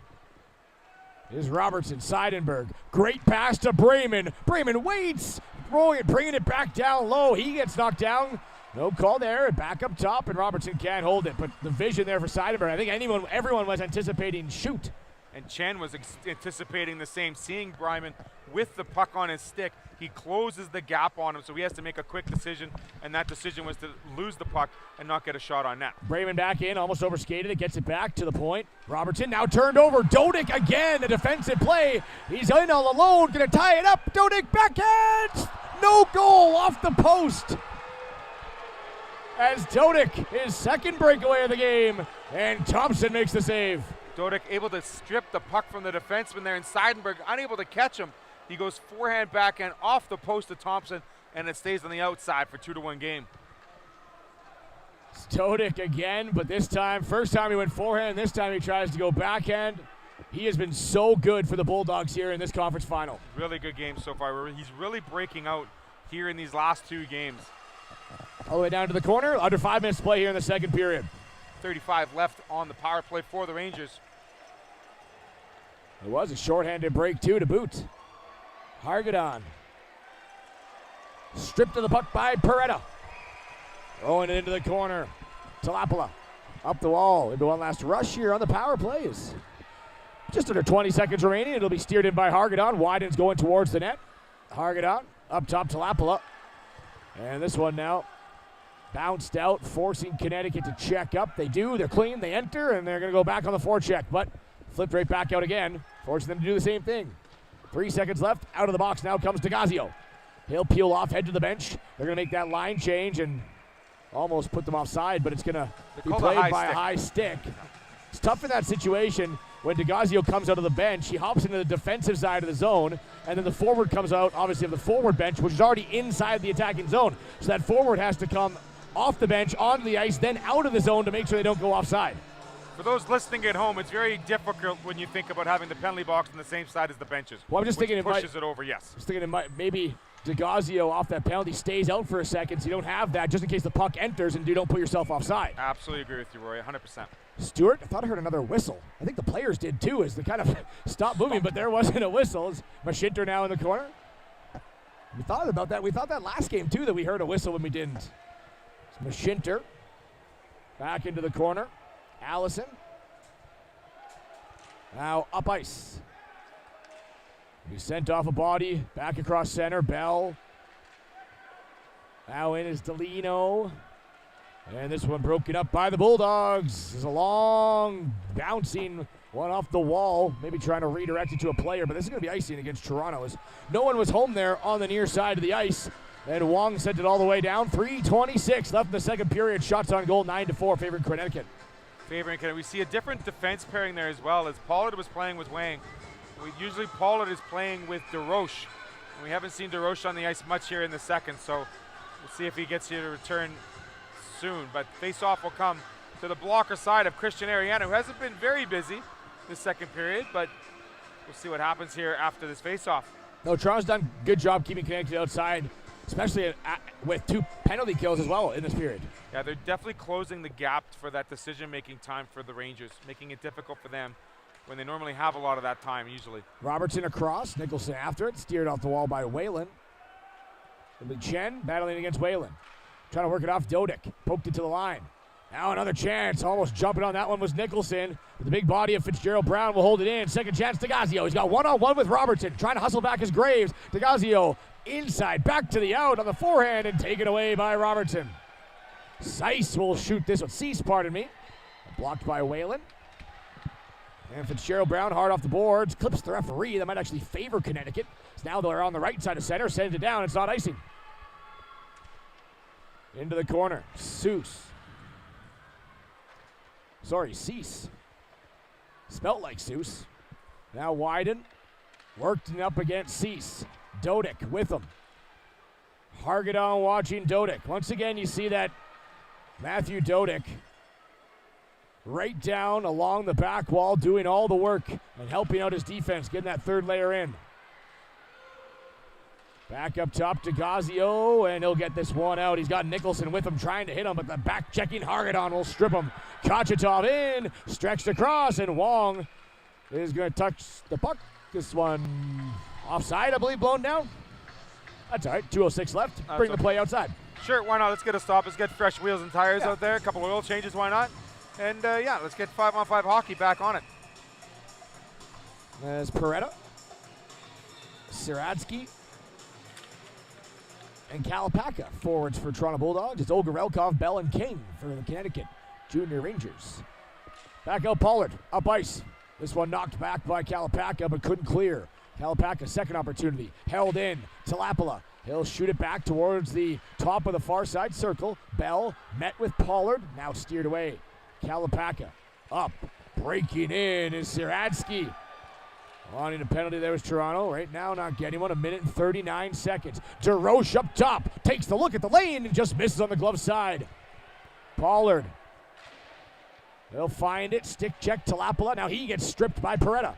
is Robertson. Seidenberg. Great pass to Bremen. Bremen waits. Bringing it back down low. He gets knocked down. No call there. Back up top, and Robertson can't hold it. But the vision there for Seidenberg. I think everyone was anticipating shoot. And Chen was anticipating the same, seeing Bryman with the puck on his stick. He closes the gap on him, so he has to make a quick decision, and that decision was to lose the puck and not get a shot on net. Bremen back in, almost overskated it, gets it back to the point. Robertson now turned over. Dodick again, a defensive play. He's in all alone, gonna tie it up. Dodick backhand! No goal off the post. As Dodick, his second breakaway of the game, and Thompson makes the save. Dodick able to strip the puck from the defenseman there, and Seidenberg unable to catch him. He goes forehand, backhand off the post to Thompson, and it stays on the outside for 2-1 game. Dodick again, but this time, first time he went forehand, this time he tries to go backhand. He has been so good for the Bulldogs here in this conference final. Really good game so far. He's really breaking out here in these last 2 games. All the way down to the corner, under 5 minutes to play here in the second period. 1:35 left on the power play for the Rangers. It was a shorthanded break, too, to boot. Hargadon. Stripped of the puck by Peretta. Throwing it into the corner. Talapala. Up the wall. Into one last rush here on the power plays. Just under 20 seconds remaining. It'll be steered in by Hargadon. Wyden's going towards the net. Hargadon. Up top, Talapala. And this one now bounced out, forcing Connecticut to check up. They do. They're clean. They enter, and they're going to go back on the forecheck. But flipped right back out again, forcing them to do the same thing. 3 seconds left. Out of the box now comes DeGazio. He'll peel off, head to the bench. They're going to make that line change and almost put them offside, but it's going to be played by a high stick. It's tough in that situation when DeGazio comes out of the bench. He hops into the defensive side of the zone, and then the forward comes out, obviously, of the forward bench, which is already inside the attacking zone. So that forward has to come off the bench, onto the ice, then out of the zone to make sure they don't go offside. For those listening at home, it's very difficult when you think about having the penalty box on the same side as the benches. Well, I'm just thinking it pushes it over, yes. Just thinking it might, maybe DeGazio off that penalty stays out for a second so you don't have that just in case the puck enters and you don't put yourself offside. Absolutely agree with you, Roy, 100%. Stewart, I thought I heard another whistle. I think the players did too as they kind of stopped moving, but there wasn't a whistle. It's Mashinter now in the corner. We thought about that. We thought that last game too that we heard a whistle when we didn't. It's Mashinter back into the corner. Allison. Now up ice. He sent off a body, back across center, Bell. Now in is Delino. And this one broken up by the Bulldogs. There's a long bouncing one off the wall, maybe trying to redirect it to a player, but this is going to be icing against Toronto as no one was home there on the near side of the ice. And Wong sent it all the way down. 3:26 left in the second period. Shots on goal, 9-4, favoring Connecticut. We see a different defense pairing there as well, as Pollard was playing with Wang. Usually Pollard is playing with DeRoche. We haven't seen DeRoche on the ice much here in the second, so we'll see if he gets here to return soon. But face-off will come to the blocker side of Christian Ariana, who hasn't been very busy this second period, but we'll see what happens here after this face-off. No, Toronto's done a good job keeping Connecticut outside, especially with 2 penalty kills as well in this period. Yeah, they're definitely closing the gap for that decision-making time for the Rangers, making it difficult for them when they normally have a lot of that time, usually. Robertson across, Nicholson after it, steered off the wall by Whalen. It'll be Chen battling against Whalen. Trying to work it off, Dodick, poked it to the line. Now another chance, almost jumping on that one was Nicholson. With the big body of Fitzgerald Brown will hold it in. Second chance, DeGazio. He's got one-on-one with Robertson, trying to hustle back his Graves. DeGazio inside, back to the out on the forehand and taken away by Robertson. Seiss will shoot this one. Cease, pardon me. Blocked by Whalen. And Fitzgerald Brown hard off the boards, clips the referee. That might actually favor Connecticut. So now they're on the right side of center, sends it down. It's not icing. Into the corner, Cease. Spelt like Seuss. Now Wyden, worked up against Cease. Dodick with him. Hargadon watching Dodick. Once again, you see that Matthew Dodick right down along the back wall, doing all the work and helping out his defense, getting that third layer in. Back up top to DeGazio, and he'll get this one out. He's got Nicholson with him, trying to hit him, but the back-checking Hargadon will strip him. Kochetov in, stretched across, and Wong is going to touch the puck. This one offside, I believe, blown down. That's all right, 2:06 left. Bring the play outside. Sure, why not? Let's get a stop. Let's get fresh wheels and tires out there. A couple of oil changes, why not? And yeah, let's get 5-on-5 hockey back on it. There's Peretta, Siradsky, and Kalapaka forwards for Toronto Bulldogs. It's Olgarelkov, Bell, and King for the Connecticut Junior Rangers. Back out Pollard, up ice. This one knocked back by Kalapaka, but couldn't clear. Kalapaka, second opportunity, held in. Talapala, he'll shoot it back towards the top of the far side circle. Bell met with Pollard, now steered away. Kalapaka up, breaking in is Siradsky. Wanting a penalty there was Toronto. Right now not getting one. 1:39 seconds. DeRoche up top. Takes the look at the lane and just misses on the glove side. Pollard. They'll find it. Stick check to Talapala. Now he gets stripped by Peretta.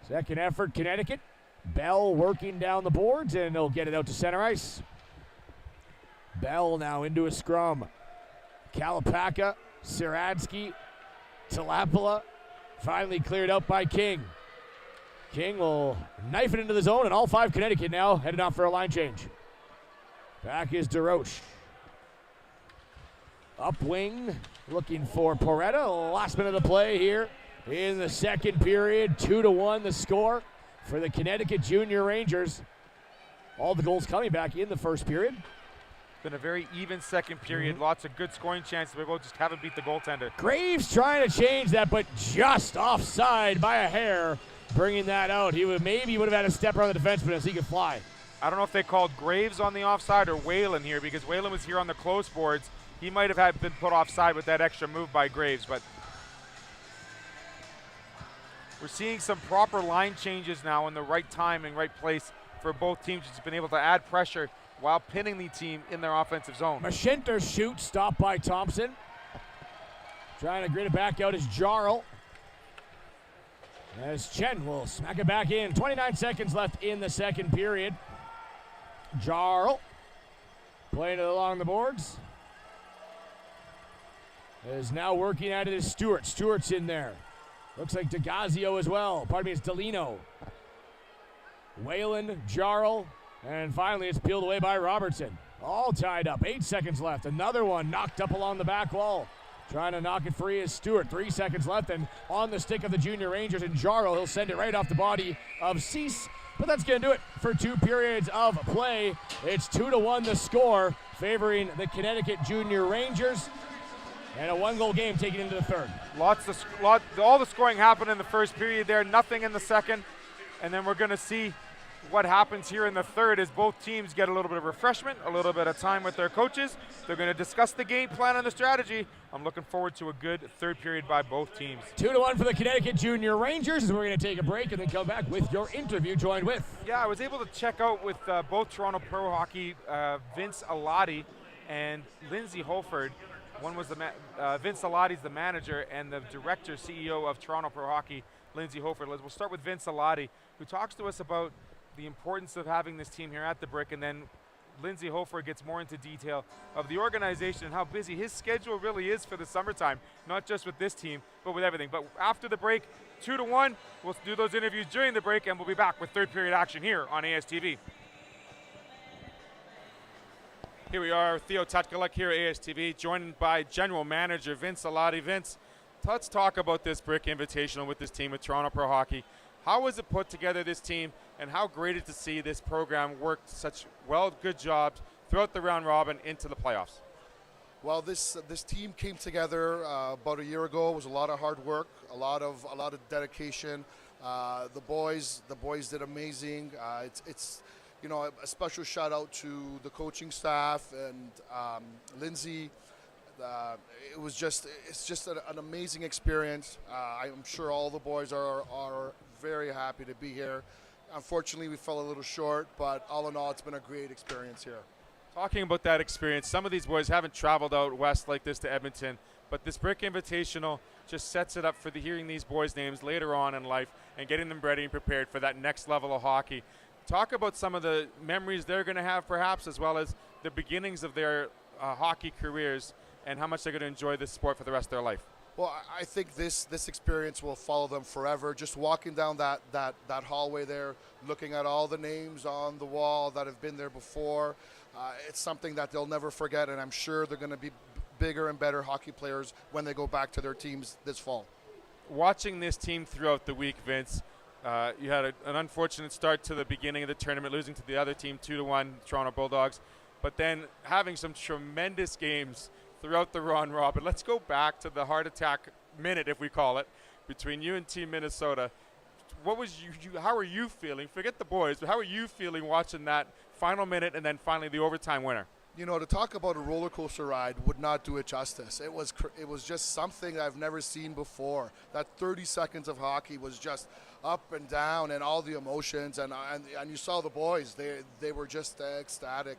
Second effort, Connecticut. Bell working down the boards, and they'll get it out to center ice. Bell now into a scrum. Kalapaka Siradsky, Talapala, finally cleared out by King. King will knife it into the zone, and all 5 Connecticut now headed out for a line change. Back is DeRoche. Up wing, looking for Porretta. Last minute of the play here in the second period. 2-1 the score for the Connecticut Junior Rangers. All the goals coming back in the first period. Been a very even second period. Lots of good scoring chances. We both just haven't beat the goaltender. Graves trying to change that, but just offside by a hair, bringing that out. He would have had a step around the defenseman as he could fly. I don't know if they called Graves on the offside or Whalen here, because Whalen was here on the close boards. He might have been put offside with that extra move by Graves, but we're seeing some proper line changes now in the right time and right place for both teams. It's been able to add pressure while pinning the team in their offensive zone. Machinter shoot, stopped by Thompson. Trying to grit it back out is Jarl. As Chen will smack it back in. 29 seconds left in the second period. Jarl playing it along the boards. Is now working at it is Stewart. Stewart's in there. Looks like DeGazio as well. Pardon me, it's Delino. Whalen, Jarl, and finally it's peeled away by Robertson. All tied up. 8 seconds left. Another one knocked up along the back wall. Trying to knock it free is Stewart. 3 seconds left, and on the stick of the Junior Rangers, and Jarl, he'll send it right off the body of Cease. But that's going to do it for 2 periods of play. It's 2-1 the score, favoring the Connecticut Junior Rangers. And a 1-goal game taken into the third. All the scoring happened in the first period there, nothing in the second. And then we're going to see what happens here in the third as both teams get a little bit of refreshment, a little bit of time with their coaches. They're going to discuss the game plan and the strategy. I'm looking forward to a good third period by both teams. 2-1 for the Connecticut Junior Rangers, as we're going to take a break and then come back with your interview joined with. Yeah, I was able to check out with both Toronto Pro Hockey, Vince Alati and Lindsay Holford. One was Vince Alati's the manager, and the director, CEO of Toronto Pro Hockey, Lindsay Holford. We'll start with Vince Alati, who talks to us about the importance of having this team here at the Brick, and then Lindsay Holford gets more into detail of the organization and how busy his schedule really is for the summertime, not just with this team, but with everything. But after the break, 2-1, we'll do those interviews during the break, and we'll be back with third period action here on ASTV. Here we are, Theo Tutkaluk here at ASTV, joined by General Manager Vince Alati. Vince, let's talk about this Brick Invitational with this team with Toronto Pro Hockey. How was it put together, this team, and how great is it to see this program work such good jobs throughout the round robin into the playoffs? Well, this team came together about a year ago. It was a lot of hard work, a lot of dedication. The boys did amazing. It's you know, a special shout out to the coaching staff and Lindsay. It's just an amazing experience. I'm sure all the boys are very happy to be here. Unfortunately, we fell a little short, but all in all, it's been a great experience here. Talking about that experience, some of these boys haven't traveled out west like this to Edmonton, but this Brick Invitational just sets it up for hearing these boys' names later on in life and getting them ready and prepared for that next level of hockey. Talk about some of the memories they're going to have, perhaps, as well as the beginnings of their hockey careers and how much they're going to enjoy this sport for the rest of their life. Well, I think this experience will follow them forever. Just walking down that hallway there, looking at all the names on the wall that have been there before, it's something that they'll never forget, and I'm sure they're going to be bigger and better hockey players when they go back to their teams this fall. Watching this team throughout the week, Vince, you had an unfortunate start to the beginning of the tournament, losing to the other team 2-1, Toronto Bulldogs, but then having some tremendous games throughout the round robin. Let's go back to the heart attack minute, if we call it, between you and Team Minnesota. What was how are you feeling? Forget the boys, but how are you feeling watching that final minute and then finally the overtime winner? You know, to talk about a roller coaster ride would not do it justice. It was just something I've never seen before. That 30 seconds of hockey was just up and down and all the emotions, and you saw the boys. They were just ecstatic.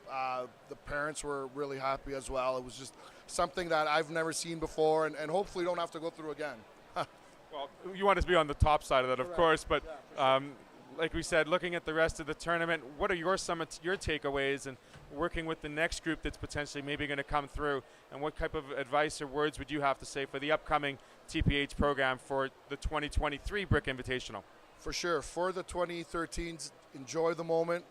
The parents were really happy as well. It was just something that I've never seen before, and hopefully don't have to go through again. Well, you want us to be on the top side of that, of course, but like we said, looking at the rest of the tournament, what are your takeaways and working with the next group that's potentially maybe going to come through, and what type of advice or words would you have to say for the upcoming TPH program for the 2023 Brick Invitational? For sure. For the 2013s, enjoy the moment,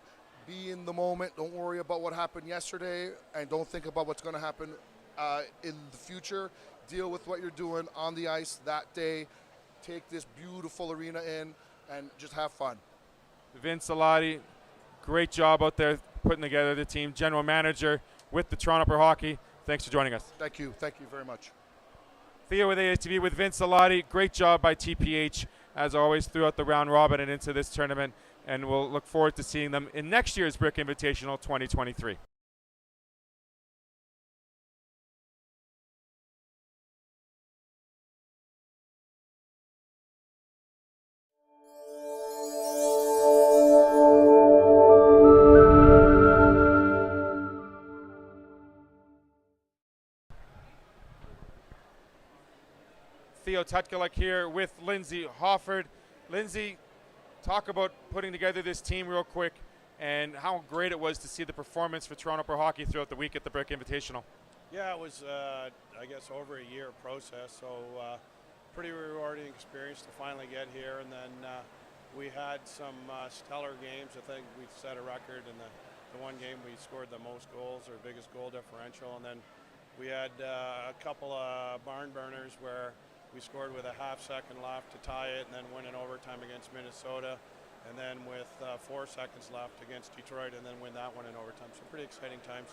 be in the moment. Don't worry about what happened yesterday, and don't think about what's going to happen in the future. Deal with what you're doing on the ice that day. Take this beautiful arena in and just have fun. Vince Alati, great job out there putting together the team. General Manager with the Toronto Pro Hockey. Thanks for joining us. Thank you. Thank you very much. Theo with ASTV with Vince Alati. Great job by TPH, as always, throughout the round robin and into this tournament. And we'll look forward to seeing them in next year's Brick Invitational 2023. Theo Tutkuluk here with Lindsay Hofford. Lindsay, talk about putting together this team real quick and how great it was to see the performance for Toronto Pro Hockey throughout the week at the Brick Invitational. Yeah, it was, I guess, over a year process, so pretty rewarding experience to finally get here. And then we had some stellar games. I think we set a record in the one game we scored the most goals, or biggest goal differential. And then we had a couple of barn burners where we scored with a half second left to tie it, and then win in overtime against Minnesota, and then with 4 seconds left against Detroit, and then win that one in overtime. So pretty exciting times.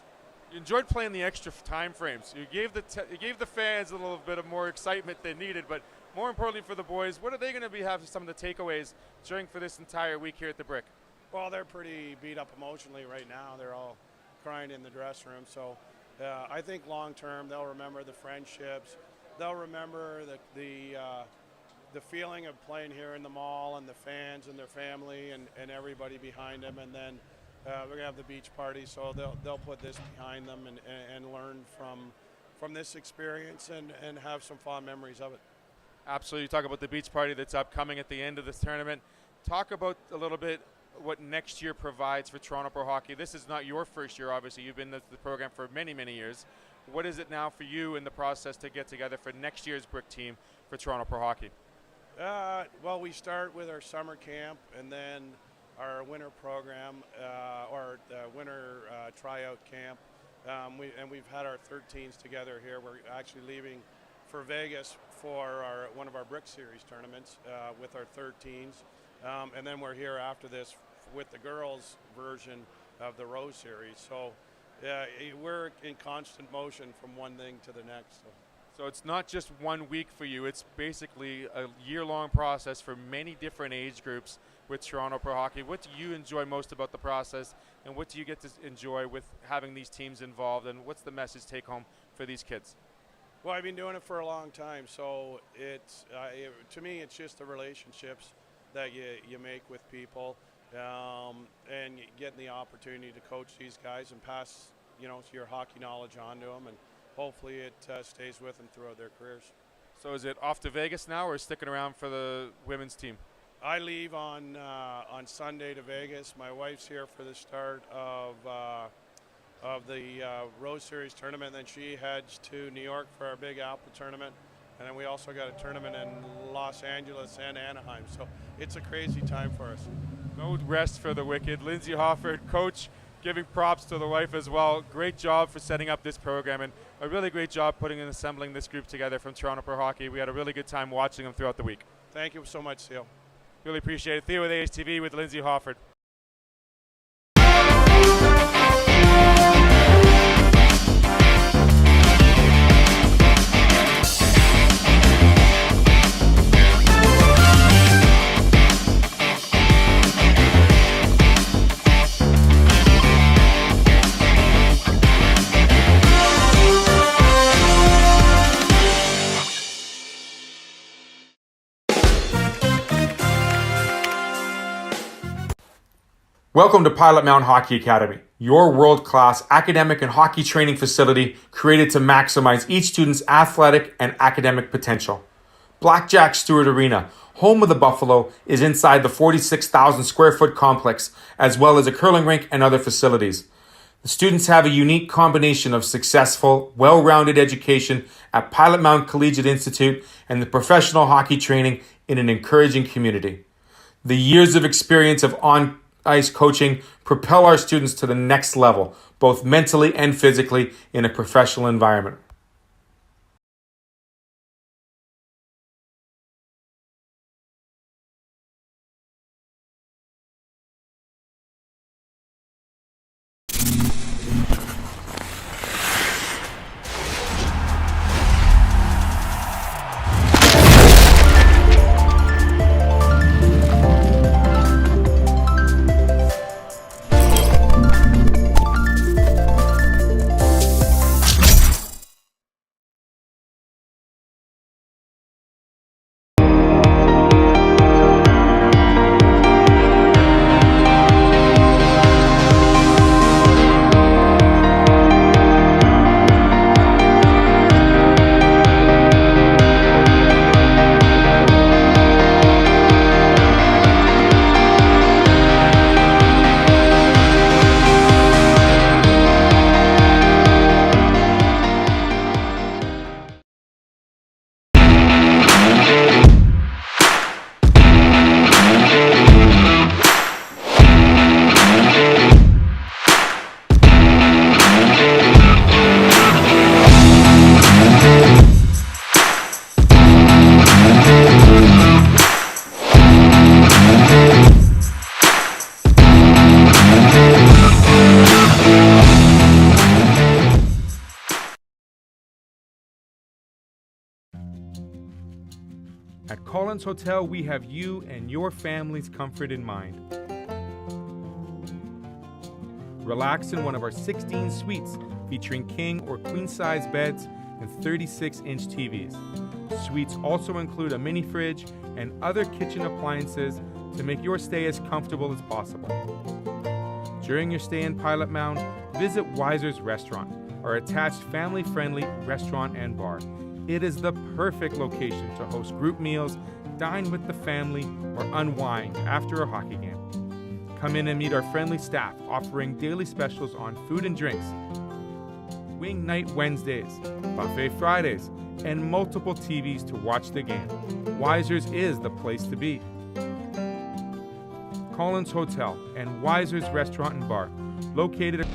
You enjoyed playing the extra time frames. You gave the fans a little bit of more excitement they needed, but more importantly for the boys, what are they going to have some of the takeaways during for this entire week here at the Brick? Well, they're pretty beat up emotionally right now. They're all crying in the dressing room. So I think long term they'll remember the friendships. They'll remember the feeling of playing here in the mall and the fans and their family and everybody behind them. And then we're going to have the beach party, so they'll put this behind them and learn from this experience and have some fond memories of it. Absolutely. You talk about the beach party that's upcoming at the end of this tournament. Talk about a little bit what next year provides for Toronto Pro Hockey. This is not your first year, obviously. You've been in the program for many, many years. What is it now for you in the process to get together for next year's Brick team for Toronto Pro Hockey? Well, we start with our summer camp and then our winter program, or the winter tryout camp. We've had our 13s together here. We're actually leaving for Vegas for one of our Brick Series tournaments with our 13s. And then we're here after this with the girls' version of the Rose Series. So we're in constant motion from one thing to the next. So it's not just 1 week for you. It's basically a year-long process for many different age groups with Toronto Pro Hockey. What do you enjoy most about the process, and what do you get to enjoy with having these teams involved, and what's the message take home for these kids? Well, I've been doing it for a long time, so it's to me it's just the relationships that you make with people, and getting the opportunity to coach these guys and pass your hockey knowledge on to them, and hopefully it stays with them throughout their careers. So is it off to Vegas now, or sticking around for the women's team? I leave on Sunday to Vegas. My wife's here for the start of the Rose Series tournament, and then she heads to New York for our Big Apple tournament. And then we also got a tournament in Los Angeles and Anaheim. So it's a crazy time for us. No rest for the wicked. Lindsay Hofford, coach, giving props to the wife as well. Great job for setting up this program, and a really great job putting and assembling this group together from Toronto Pro Hockey. We had a really good time watching them throughout the week. Thank you so much, Theo. Really appreciate it. Theo with ASTV with Lindsay Hofford. Welcome to Pilot Mountain Hockey Academy, your world-class academic and hockey training facility created to maximize each student's athletic and academic potential. Blackjack Stewart Arena, home of the Buffalo, is inside the 46,000 square foot complex, as well as a curling rink and other facilities. The students have a unique combination of successful, well-rounded education at Pilot Mountain Collegiate Institute and the professional hockey training in an encouraging community. The years of experience of on-ice coaching propel our students to the next level, both mentally and physically, in a professional environment. At Collins Hotel, we have you and your family's comfort in mind. Relax in one of our 16 suites featuring king or queen-size beds and 36-inch TVs. Suites also include a mini fridge and other kitchen appliances to make your stay as comfortable as possible. During your stay in Pilot Mound, visit Weiser's Restaurant, our attached family-friendly restaurant and bar. It is the perfect location to host group meals, dine with the family, or unwind after a hockey game. Come in and meet our friendly staff offering daily specials on food and drinks, Wing Night Wednesdays, Buffet Fridays, and multiple TVs to watch the game. Weiser's is the place to be. Collins Hotel and Weiser's Restaurant and Bar, located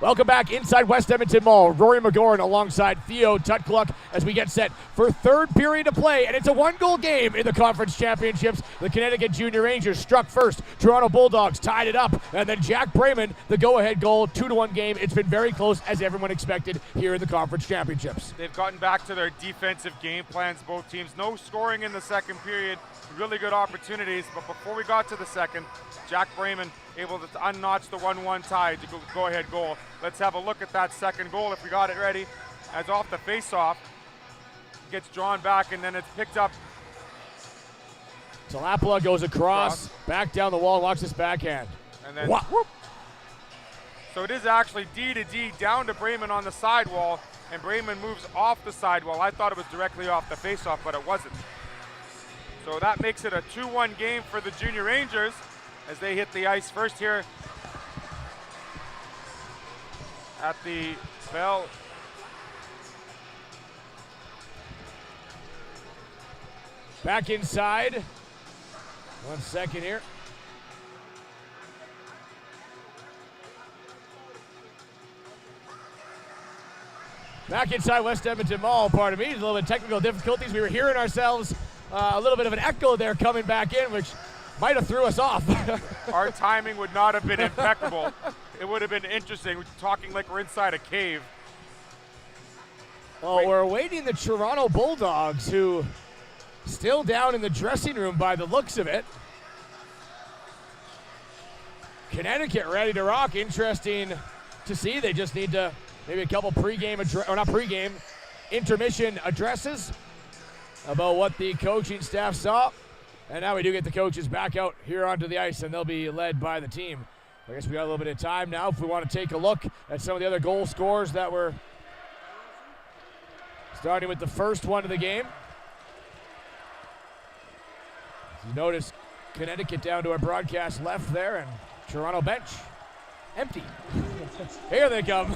Welcome back inside West Edmonton Mall. Rory McGoran alongside Theo Tutcluck as we get set for third period of play, and it's a one-goal game in the conference championships. The Connecticut Junior Rangers struck first. Toronto Bulldogs tied it up, and then Jack Brayman, the go-ahead goal, 2-1 game. It's been very close, as everyone expected here in the conference championships. They've gotten back to their defensive game plans, both teams. No scoring in the second period, really good opportunities, but before we got to the second, Jack Brayman able to unnotch the 1-1 tie to go-ahead goal. Let's have a look at that second goal if we got it ready. As off the face-off, gets drawn back and then it's picked up. Talapala goes across, back down the wall, watch this backhand. And then, whoop. So it is actually D to D down to Brayman on the sidewall, and Brayman moves off the sidewall. I thought it was directly off the face-off, but it wasn't. So that makes it a 2-1 game for the Junior Rangers as they hit the ice first here at the Bell. Back inside. 1 second here. Back inside West Edmonton Mall, pardon me. There's a little bit of technical difficulties. We were hearing ourselves a little bit of an echo there coming back in, which might have threw us off. Our timing would not have been impeccable. It would have been interesting. We're talking like we're inside a cave. Well, we're awaiting the Toronto Bulldogs, who still down in the dressing room by the looks of it. Connecticut ready to rock. Interesting to see. They just need to maybe a couple pregame, or not pregame, intermission addresses about what the coaching staff saw. And now we do get the coaches back out here onto the ice, and they'll be led by the team. I guess we got a little bit of time now if we want to take a look at some of the other goal scorers that were starting with the first one of the game. You notice Connecticut down to our broadcast left there, and Toronto bench empty. Here they come.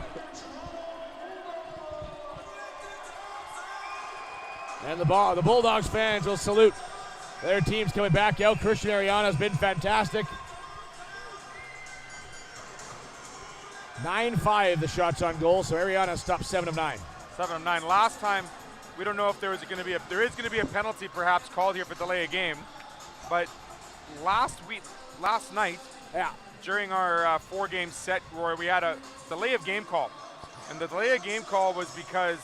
And the Bulldogs fans will salute their teams coming back out. Christian Ariana has been fantastic. 9-5 the shots on goal, so Ariana stopped 7 of 9. 7 of 9. Last time, we don't know if there is going to be a penalty perhaps called here for delay of game. But last night, during our 4-game set, Roy, we had a delay of game call. And the delay of game call was because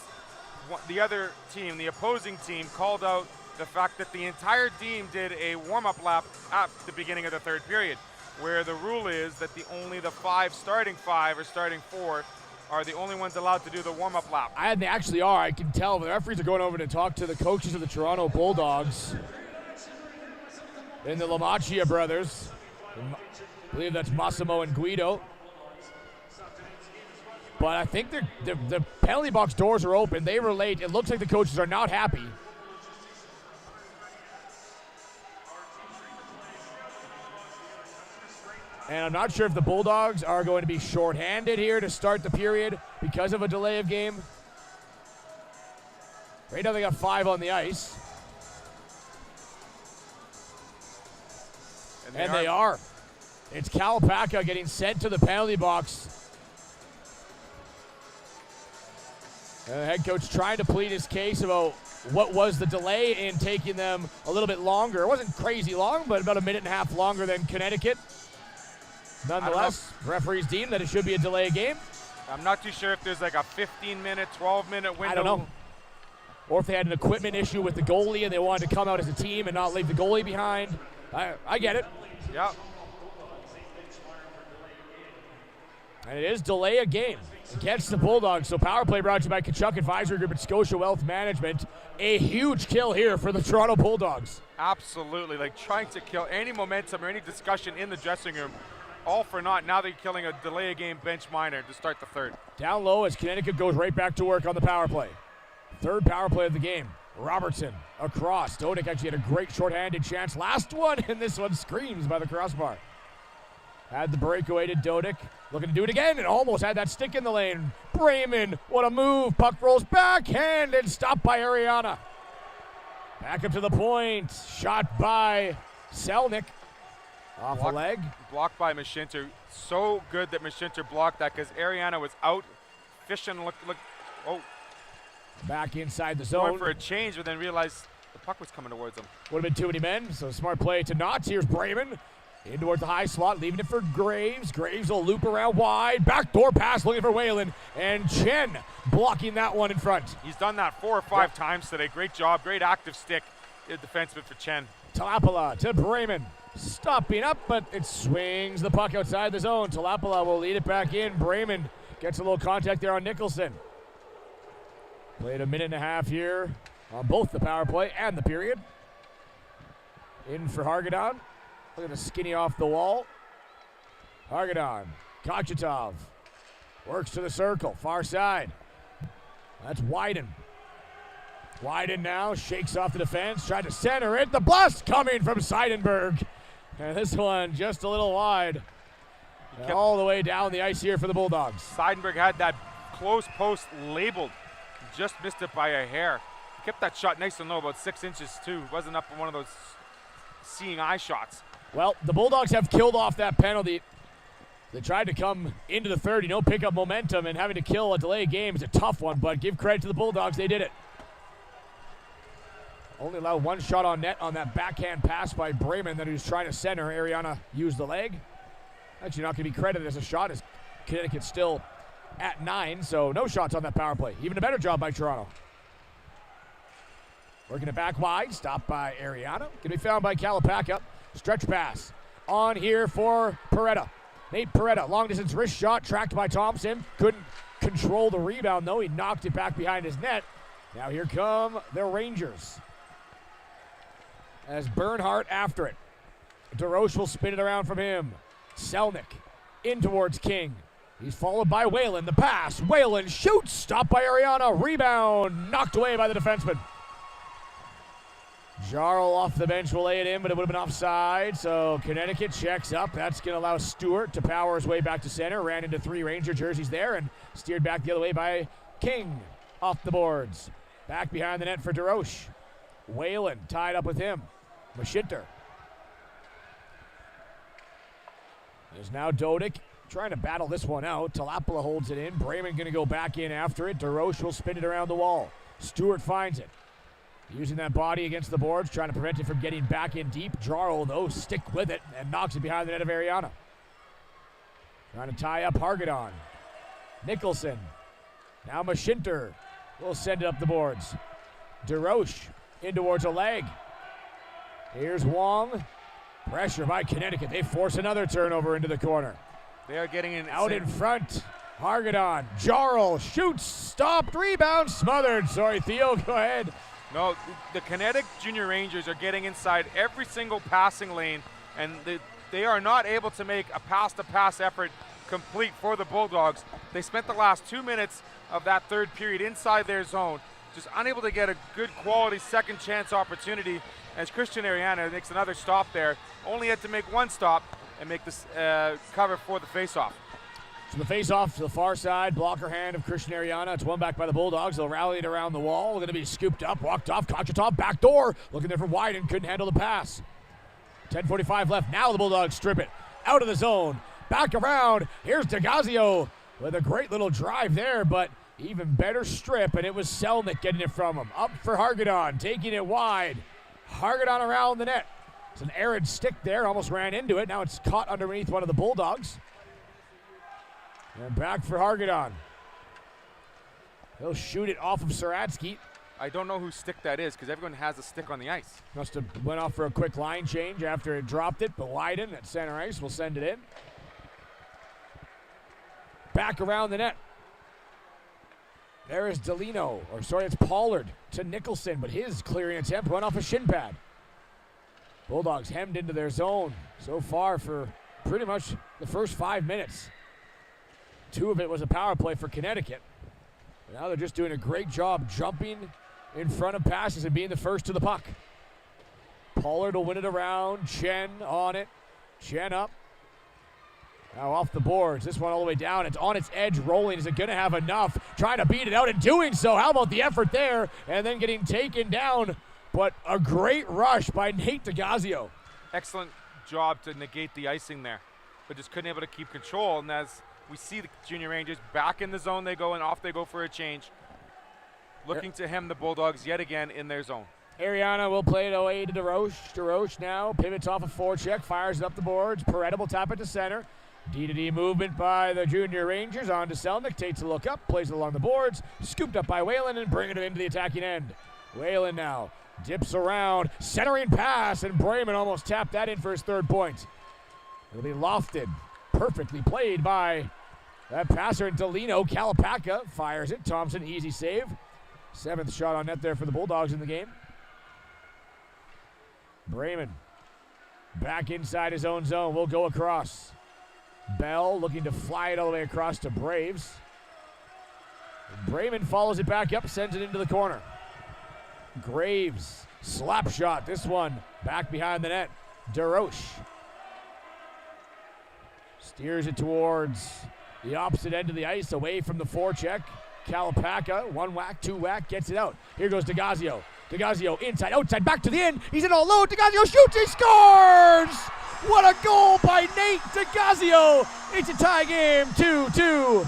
the other team, the opposing team, called out the fact that the entire team did a warm-up lap at the beginning of the third period, where the rule is that only the starting five or starting 4 are the only ones allowed to do the warm-up lap. And they actually are. I can tell the referees are going over to talk to the coaches of the Toronto Bulldogs and the LaMacchia brothers. I believe that's Massimo and Guido. But I think the penalty box doors are open. They were late. It looks like the coaches are not happy. And I'm not sure if the Bulldogs are going to be shorthanded here to start the period because of a delay of game. Right now they got 5 on the ice. And they are. It's Kalapaka getting sent to the penalty box. And the head coach trying to plead his case about what was the delay in taking them a little bit longer. It wasn't crazy long, but about a minute and a half longer than Connecticut. Nonetheless, referees deem that it should be a delay game. I'm not too sure if there's like a 15-minute, 12-minute window. I don't know. Or if they had an equipment issue with the goalie and they wanted to come out as a team and not leave the goalie behind. I get it. Yeah. And it is delay a game against the Bulldogs. So power play brought to you by Kachuk Advisory Group and Scotia Wealth Management. A huge kill here for the Toronto Bulldogs. Absolutely. Like trying to kill any momentum or any discussion in the dressing room. All for naught. Now they're killing a delay a game bench minor to start the third. Down low as Connecticut goes right back to work on the power play. Third power play of the game. Robertson across. Dodick actually had a great shorthanded chance. Last one, and this one screams by the crossbar. Had the breakaway to Dodick. Looking to do it again, and almost had that stick in the lane. Brayman, what a move. Puck rolls backhand and stopped by Ariana. Back up to the point. Shot by Selnick. Off a leg. Blocked by Mashinter. So good that Mashinter blocked that because Ariana was out fishing. Look. Oh. Back inside the Going zone. for a change, but then realized the puck was coming towards him. Would have been too many men, so smart play to Knotts. Here's Brayman. In towards the high slot, leaving it for Graves. Graves will loop around wide. Backdoor pass looking for Whalen. And Chen blocking that one in front. He's done that 4 or 5 times today. Great job. Great active stick. Defenseman for Chen. Talapala to Brayman. Stopping up, but it swings the puck outside the zone. Talapala will lead it back in. Brayman gets a little contact there on Nicholson. Played a minute and a half here on both the power play and the period. In for Hargadon. Look at the skinny off the wall. Hargadon. Konchetov. Works to the circle. Far side. That's Wyden. Wyden now shakes off the defense. Tried to center it. The blast coming from Seidenberg. And this one just a little wide. All the way down the ice here for the Bulldogs. Seidenberg had that close post labeled. Just missed it by a hair. Kept that shot nice and low, about 6 inches too. Wasn't up in one of those seeing eye shots. Well, the Bulldogs have killed off that penalty. They tried to come into the third, pick up momentum, and having to kill a delay game is a tough one, but give credit to the Bulldogs, they did it. Only allowed one shot on net on that backhand pass by Brayman that he was trying to center. Ariana used the leg. Actually not going to be credited as a shot as Connecticut's still at 9, so no shots on that power play. Even a better job by Toronto. Working it back wide, stopped by Ariana. Can be found by Kalapaka. Stretch pass on here for Peretta. Nate Peretta, long distance wrist shot, tracked by Thompson. Couldn't control the rebound though. He knocked it back behind his net. Now here come the Rangers. As Bernhardt after it. DeRoche will spin it around from him. Selnick in towards King. He's followed by Whalen. The pass. Whalen shoots. Stopped by Ariana. Rebound. Knocked away by the defenseman. Jarl off the bench will lay it in, but it would have been offside. So Connecticut checks up. That's going to allow Stewart to power his way back to center. Ran into 3 Ranger jerseys there and steered back the other way by King off the boards. Back behind the net for DeRoche. Whalen tied up with him. Mashinter. There's now Dodick trying to battle this one out. Talapala holds it in. Brayman going to go back in after it. DeRoche will spin it around the wall. Stewart finds it. Using that body against the boards, trying to prevent it from getting back in deep. Jarl, though, stick with it and knocks it behind the net of Ariana. Trying to tie up Hargadon. Nicholson. Now Mashinter will send it up the boards. DeRoche in towards a leg. Here's Wong. Pressure by Connecticut. They force another turnover into the corner. They are getting in out in front. Hargadon. Jarl shoots. Stopped. Rebound. Smothered. Sorry, Theo. Go ahead. No, the Connecticut Junior Rangers are getting inside every single passing lane, and they are not able to make a pass-to-pass effort complete for the Bulldogs. They spent the last 2 minutes of that third period inside their zone, just unable to get a good quality second chance opportunity as Christian Ariana makes another stop there. Only had to make one stop and make this cover for the faceoff. So the face-off to the far side, blocker hand of Christian Ariana. It's won back by the Bulldogs. They'll rally it around the wall. Going to be scooped up, walked off. Konchetov back door. Looking there for Wyden. Couldn't handle the pass. 10:45 left. Now the Bulldogs strip it. Out of the zone. Back around. Here's DeGazio with a great little drive there, but even better strip, and it was Selnick getting it from him. Up for Hargadon, taking it wide. Hargadon around the net. It's an arid stick there. Almost ran into it. Now it's caught underneath one of the Bulldogs. And back for Hargadon. He'll shoot it off of Saratsky. I don't know whose stick that is because everyone has a stick on the ice. Must have went off for a quick line change after it dropped it, but Wyden at center ice will send it in. Back around the net. There is it's Pollard to Nicholson, but his clearing attempt went off a shin pad. Bulldogs hemmed into their zone so far for pretty much the first 5 minutes. 2 of it was a power play for Connecticut. But now they're just doing a great job jumping in front of passes and being the first to the puck. Pollard will win it around. Chen on it. Chen up. Now off the boards. This one all the way down. It's on its edge rolling. Is it going to have enough? Trying to beat it out and doing so. How about the effort there? And then getting taken down. But a great rush by Nate DeGazio. Excellent job to negate the icing there, but just couldn't able to keep control. And as we see the Junior Rangers back in the zone, they go and off they go for a change. looking to hem the Bulldogs yet again in their zone. Ariana will play it away to DeRoche. DeRoche now pivots off a forecheck, fires it up the boards. Peretta will tap it to center. D-to-D movement by the Junior Rangers. On to Selnick, takes a look up, plays it along the boards. Scooped up by Whalen and bringing it into the attacking end. Whalen now dips around, centering pass, and Brayman almost tapped that in for his third point. It'll be lofted. Perfectly played by that passer, Delino. Kalapaka fires it. Thompson, easy save. 7th shot on net there for the Bulldogs in the game. Brayman back inside his own zone. Will go across. Bell looking to fly it all the way across to Braves. And Brayman follows it back up, sends it into the corner. Graves, slap shot. This one back behind the net. DeRoche steers it towards the opposite end of the ice, away from the forecheck. Kalapaka, 1 whack, 2 whack, gets it out. Here goes DeGazio. DeGazio inside, outside, back to the end. He's in all low. DeGazio shoots, he scores! What a goal by Nate DeGazio. It's a tie game, 2-2.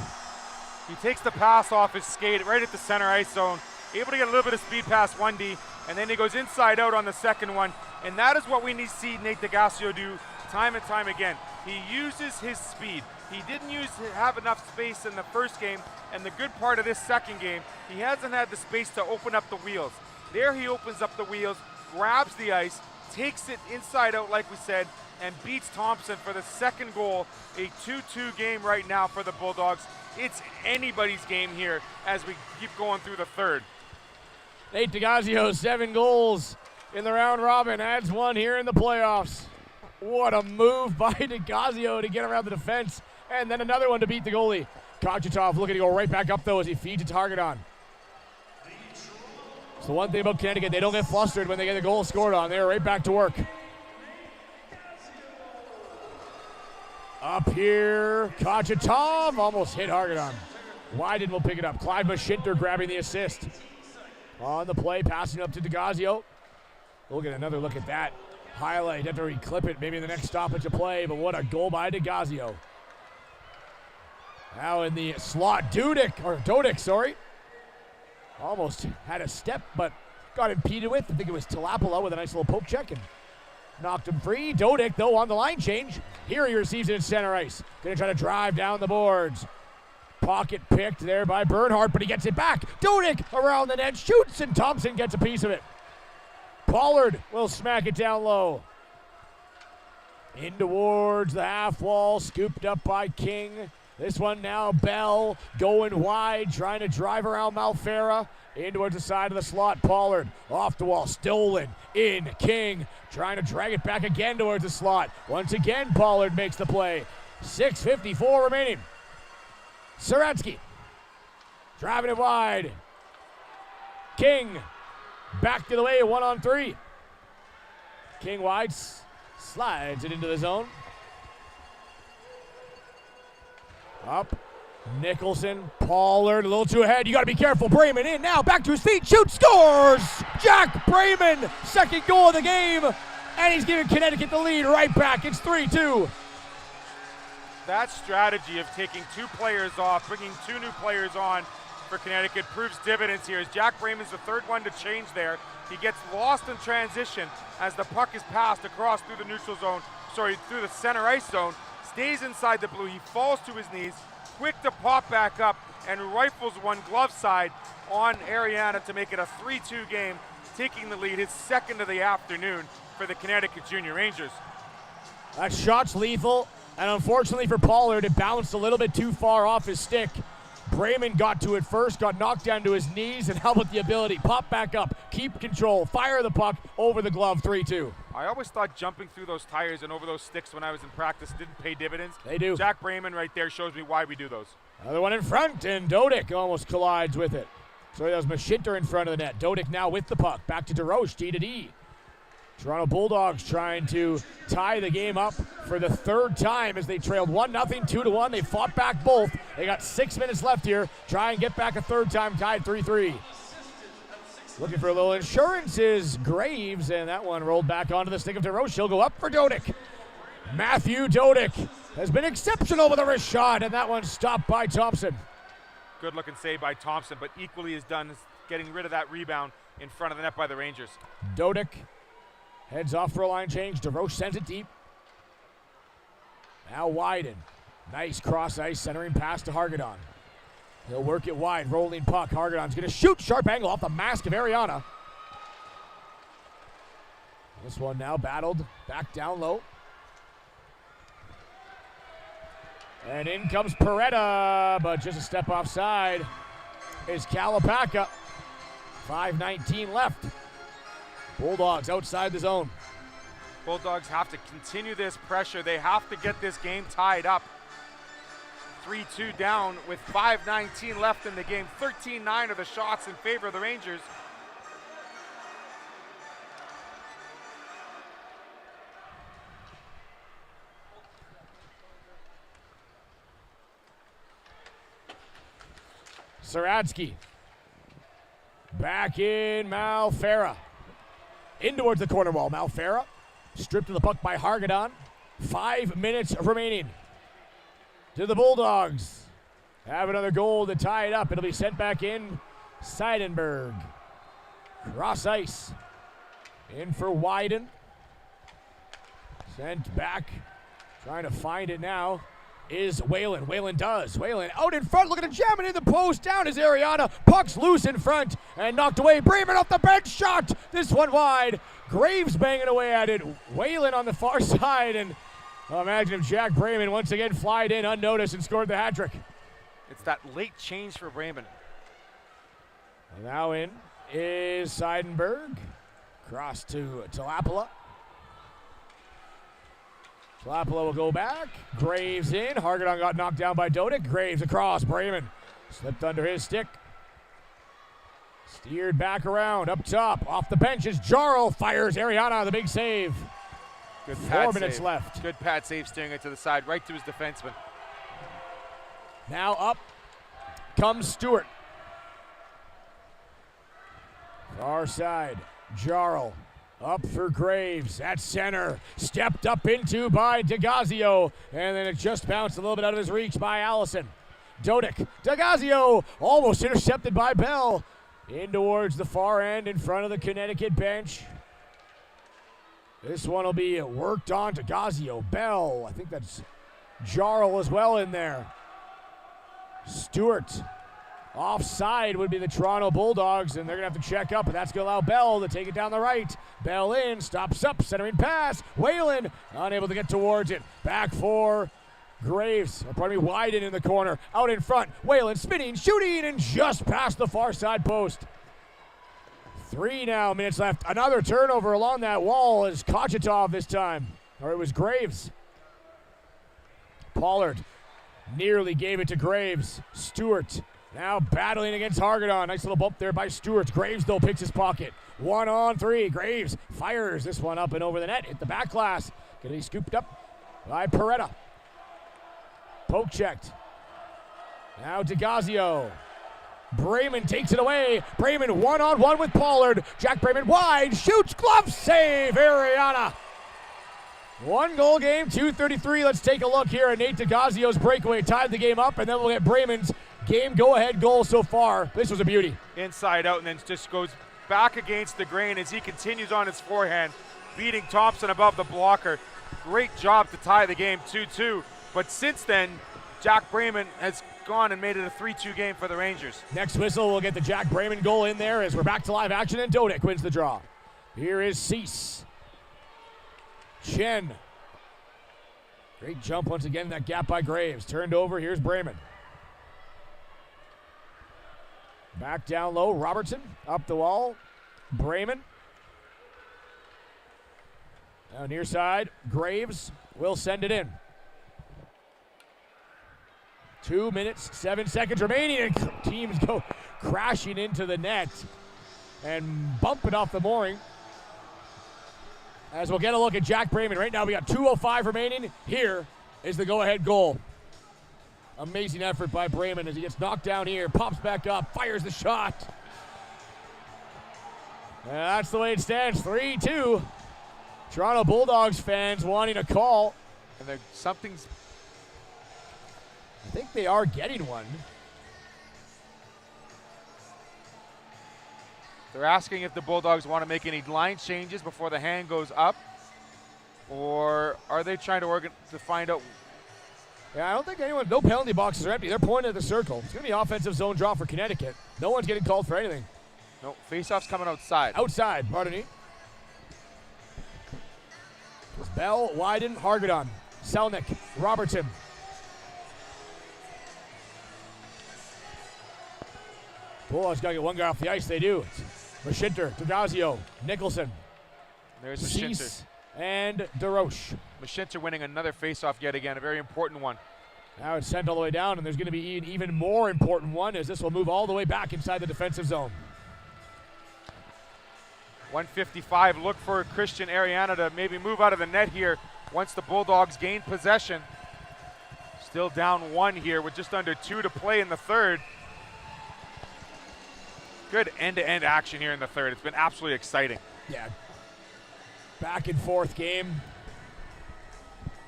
He takes the pass off his skate right at the center ice zone, able to get a little bit of speed past 1D, and then he goes inside out on the second one. And that is what we need to see Nate DeGazio do time and time again. He uses his speed. He didn't have enough space in the first game, and the good part of this second game, he hasn't had the space to open up the wheels. There he opens up the wheels, grabs the ice, takes it inside out like we said, and beats Thompson for the second goal. A 2-2 game right now for the Bulldogs. It's anybody's game here as we keep going through the third. Nate DeGazio, 7 goals in the round robin, adds 1 here in the playoffs. What a move by DeGazio to get around the defense, and then another one to beat the goalie. Kochetov looking to go right back up though as he feeds a target on. So one thing about Connecticut, they don't get flustered when they get a goal scored on. They're right back to work. Up here, Kochetov almost hit Hargadon. Wyden will pick it up. Clyde Mashinter grabbing the assist. On the play, passing up to DeGazio. We'll get another look at that highlight after we clip it, maybe in the next stoppage of play, but what a goal by DeGazio. Now in the slot, Dodic, almost had a step, but got impeded with. I think it was Talapala with a nice little poke check and knocked him free. Dodic, though, on the line change. Here he receives it in center ice. Gonna try to drive down the boards. Pocket picked there by Bernhardt, but he gets it back. Dodic around the net, shoots, and Thompson gets a piece of it. Pollard will smack it down low. In towards the half wall, scooped up by King. This one now, Bell going wide, trying to drive around Malfera. In towards the side of the slot, Pollard off the wall, stolen, in, King, trying to drag it back again towards the slot. Once again, Pollard makes the play. 6:54 remaining. Saratsky, driving it wide. King, back to the way, 1-on-3. King wide, slides it into the zone. Up, Nicholson, Pollard, a little too ahead. You got to be careful. Brayman in now, back to his feet, shoots, scores! Jack Brayman, second goal of the game, and he's giving Connecticut the lead right back. It's 3-2. That strategy of taking 2 players off, bringing 2 new players on for Connecticut proves dividends here as Jack Brayman's the third one to change there. He gets lost in transition as the puck is passed across through the through the center ice zone. Stays inside the blue, he falls to his knees, quick to pop back up and rifles one glove side on Ariana to make it a 3-2 game, taking the lead, his second of the afternoon for the Connecticut Junior Rangers. That shot's lethal, and unfortunately for Pollard, it bounced a little bit too far off his stick. Brayman got to it first, got knocked down to his knees, and how about the ability? Pop back up, keep control, fire the puck over the glove, 3-2. I always thought jumping through those tires and over those sticks when I was in practice didn't pay dividends. They do. Jack Brayman right there shows me why we do those. Another one in front, and Dodic almost collides with it. So that was Mashinter in front of the net. Dodic now with the puck, back to DeRoche, D-to-D. Toronto Bulldogs trying to tie the game up for the third time as they trailed 1-0, 2-1. They fought back both. They got 6 minutes left here. Try and get back a third time, tied 3-3. Looking for a little insurance is Graves, and that one rolled back onto the stick of DeRoche. He'll go up for Dodic. Matthew Dodic has been exceptional with a wrist shot, and that one stopped by Thompson. Good looking save by Thompson, but equally as done getting rid of that rebound in front of the net by the Rangers. Dodick heads off for a line change. DeRoche sends it deep. Now Wyden. Nice cross ice centering pass to Hargadon. He'll work it wide, rolling puck. Hargadon's going to shoot. Sharp angle off the mask of Ariana. This one now battled back down low. And in comes Peretta, but just a step offside is Kalapaka. 5:19 left. Bulldogs outside the zone. Bulldogs have to continue this pressure. They have to get this game tied up. 3-2 down with 5:19 left in the game. 13-9 are the shots in favor of the Rangers. Saradsky. Back in Malfera. In towards the corner wall. Malfera stripped of the puck by Hargadon. 5 minutes remaining. To the Bulldogs. Have another goal to tie it up. It'll be sent back in. Seidenberg. Cross ice. In for Wyden. Sent back. Trying to find it now is Whalen. Whalen does. Whalen out in front, looking to jam it in the post. Down is Ariana. Puck's loose in front and knocked away. Bremen off the bench shot. This one wide. Graves banging away at it. Whalen on the far side. And imagine if Jack Bremen once again flied in unnoticed and scored the hat trick. It's that late change for Bremen. And now in is Seidenberg. Cross to Talapala. Talapala will go back. Graves in. Hargadon got knocked down by Dodick. Graves across. Bremen slipped under his stick. Steered back around. Up top. Off the bench is Jarl. Fires Ariana. The big save. Good 4 minutes left. Good pad save, steering it to the side, right to his defenseman. Now up comes Stewart. Far side. Jarl. Up for Graves at center. Stepped up into by DeGazio. And then it just bounced a little bit out of his reach by Allison. Dodick. DeGazio almost intercepted by Bell. In towards the far end in front of the Connecticut bench. This one will be worked on. DeGazio. Bell. I think that's Jarl as well in there. Stewart. Offside would be the Toronto Bulldogs, and they're going to have to check up, but that's going to allow Bell to take it down the right. Bell in, stops up, centering pass. Whalen unable to get towards it. Back for Graves, or pardon me, Wyden in the corner. Out in front, Whalen spinning, shooting, and just past the far side post. 3 now minutes left. Another turnover along that wall is Kochitov this time, or it was Graves. Pollard nearly gave it to Graves. Stewart. Now battling against Hargadon. Nice little bump there by Stewart. Graves, though, picks his pocket. 1-on-3. Graves fires this one up and over the net. Hit the back glass. Going to be scooped up by Peretta. Poke checked. Now DeGazio. Bremen takes it away. Bremen 1-on-1 with Pollard. Jack Bremen wide. Shoots. Glove save. Ariana. 1-goal game. 2:33. Let's take a look here at Nate DeGazio's breakaway. Tied the game up, and then we'll get Bremen's game go-ahead goal so far. This was a beauty. Inside out, and then just goes back against the grain as he continues on his forehand, beating Thompson above the blocker. Great job to tie the game 2-2. But since then, Jack Bremen has gone and made it a 3-2 game for the Rangers. Next whistle, we'll get the Jack Bremen goal in there as we're back to live action, and Dodick wins the draw. Here is Cease. Chen. Great jump once again, that gap by Graves. Turned over, here's Bremen. Back down low, Robertson, up the wall, Bremen. Now near side, Graves will send it in. 2 minutes, 7 seconds remaining, and teams go crashing into the net and bump it off the mooring. As we'll get a look at Jack Bremen. Right now we got 2:05 remaining. Here is the go-ahead goal. Amazing effort by Bremen as he gets knocked down here, pops back up, fires the shot. And that's the way it stands, 3-2. Toronto Bulldogs fans wanting a call. And I think they are getting one. They're asking if the Bulldogs want to make any line changes before the hand goes up, or are they trying to find out? Yeah, I don't think no penalty boxes are empty. They're pointing at the circle. It's going to be offensive zone draw for Connecticut. No one's getting called for anything. No, face-off's coming outside. Outside, pardon me. Bell, Wyden, Hargadon, Selnick, Robertson. Bulldogs got to get one guy off the ice. They do. Mashinter, DeGazio, Nicholson. There's Cease Mashinter. And DeRoche. Mashinter winning another face-off yet again, a very important one. Now it's sent all the way down, and there's going to be an even more important one as this will move all the way back inside the defensive zone. 155, look for Christian Ariana to maybe move out of the net here once the Bulldogs gain possession. Still down 1 here with just under 2 to play in the third. Good end-to-end action here in the third. It's been absolutely exciting. Yeah. Back and forth game.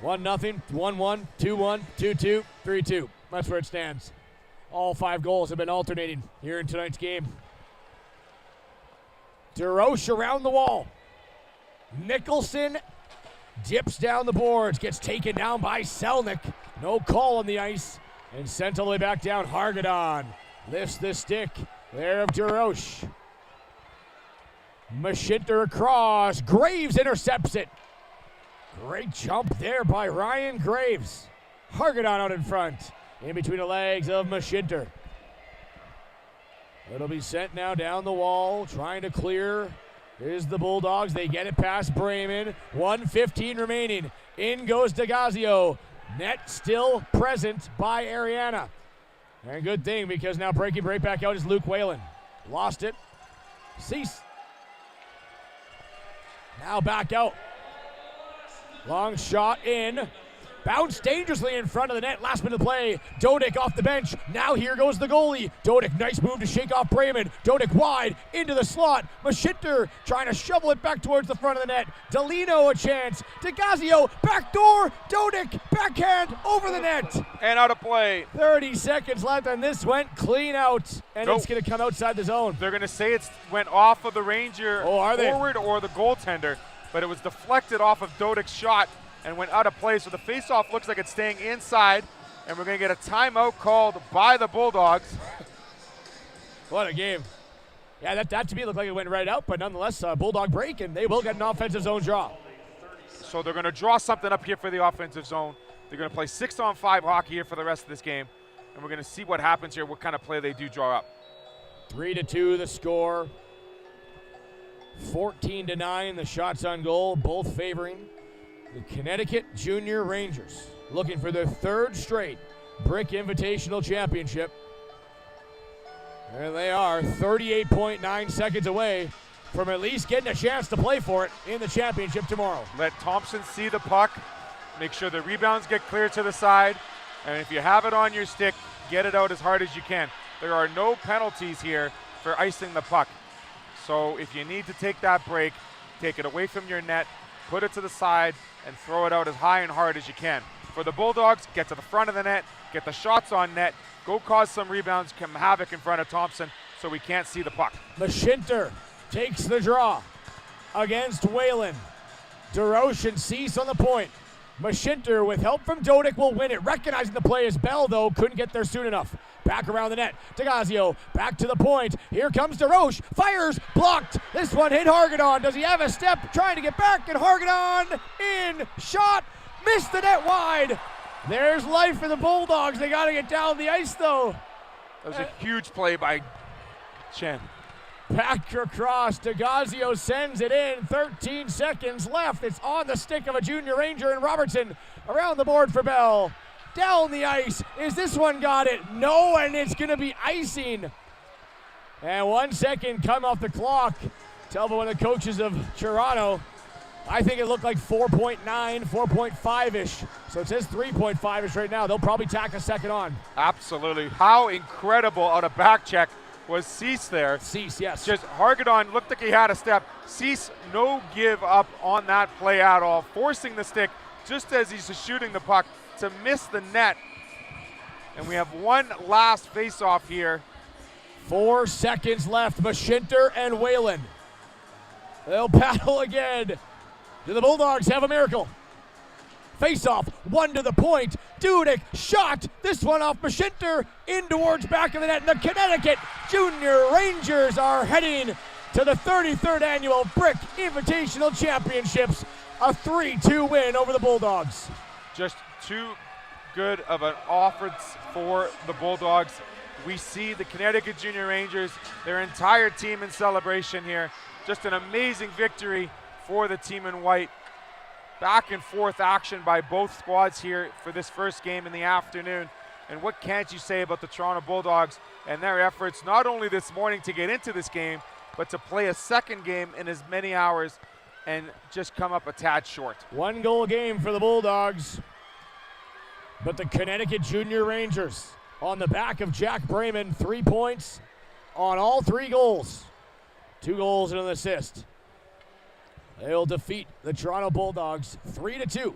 1-0, 1-1, 2-1, 2-2, 3-2. That's where it stands. All 5 goals have been alternating here in tonight's game. DeRoche around the wall. Nicholson dips down the boards, gets taken down by Selnick. No call on the ice, and sent all the way back down. Hargadon lifts the stick there of DeRoche. Mashinter across. Graves intercepts it. Great jump there by Ryan Graves. Hargadon out in front, in between the legs of Mashinter. It'll be sent now down the wall, trying to clear. Here's the Bulldogs. They get it past Bremen. 1:15 remaining. In goes DeGazio. Net still present by Ariana. And good thing, because now breaking right back out is Luke Whalen. Lost it. Cease. Now back out. Long shot in. Bounced dangerously in front of the net. Last minute of play. Dodick off the bench. Now here goes the goalie. Dodick, nice move to shake off Bremen. Dodick wide into the slot. Mashinter trying to shovel it back towards the front of the net. Delino a chance. DeGazio, backdoor. Dodick, backhand over the net. And out of play. 30 seconds left, and this went clean out. And Nope. It's going to come outside the zone. They're going to say it went off of the Ranger Are they? forward or the goaltender, but it was deflected off of Dodick's shot and went out of play. So the faceoff looks like it's staying inside, and we're going to get a timeout called by the Bulldogs. What a game. Yeah, that to me looked like it went right out, but nonetheless, Bulldog break, and they will get an offensive zone draw. So they're going to draw something up here for the offensive zone. They're going to play 6-on-5 hockey here for the rest of this game, and we're going to see what happens here, what kind of play they do draw up. 3-2 the score. 14-9 the shots on goal, both favoring the Connecticut Junior Rangers, looking for their 3rd straight Brick Invitational Championship. There they are, 38.9 seconds away from at least getting a chance to play for it in the championship tomorrow. Let Thompson see the puck. Make sure the rebounds get cleared to the side. And if you have it on your stick, get it out as hard as you can. There are no penalties here for icing the puck. So if you need to take that break, take it away from your net, put it to the side, and throw it out as high and hard as you can. For the Bulldogs, get to the front of the net, get the shots on net, go cause some rebounds, come havoc in front of Thompson so we can't see the puck. Mashinter takes the draw against Whalen. DeRoche and Cease on the point. Mashinter, with help from Dodick, will win it. Recognizing the play as Bell, though, couldn't get there soon enough. Back around the net. DeGazio back to the point. Here comes DeRoche. Fires. Blocked. This one hit Hargadon. Does he have a step? Trying to get back. And Hargadon in. Shot. Missed the net wide. There's life for the Bulldogs. They got to get down the ice, though. That was a huge play by Chen. Back across. DeGazio sends it in. 13 seconds left. It's on the stick of a Junior Ranger, and Robertson around the board for Bell. Down the ice. Is this one got it? No, and it's going to be icing. And 1 second come off the clock. Tell me one of the coaches of Toronto. I think it looked like 4.9, 4.5-ish. So it says 3.5-ish right now. They'll probably tack a second on. Absolutely. How incredible out of back check was Cease there. Cease, yes. Just Hargadon looked like he had a step. Cease, no give up on that play at all, forcing the stick just as he's shooting the puck to miss the net. And we have one last face-off here 4 seconds left. Mashinter and Whalen. They'll battle again. Do the Bulldogs have a miracle? Face-off, one to the point. Dudek shot. This one off Mashinter in towards back of the net. And the Connecticut Junior Rangers are heading to the 33rd annual Brick Invitational Championships. A 3-2 win over the Bulldogs. Just too good of an offense for the Bulldogs. We see the Connecticut Junior Rangers, their entire team in celebration here. Just an amazing victory for the team in white. Back and forth action by both squads here for this first game in the afternoon. And what can't you say about the Toronto Bulldogs and their efforts, not only this morning to get into this game, but to play a second game in as many hours and just come up a tad short. 1 goal game for the Bulldogs. But the Connecticut Junior Rangers on the back of Jack Brayman, 3 points on all 3 goals. 2 goals and an assist. They'll defeat the Toronto Bulldogs 3-2.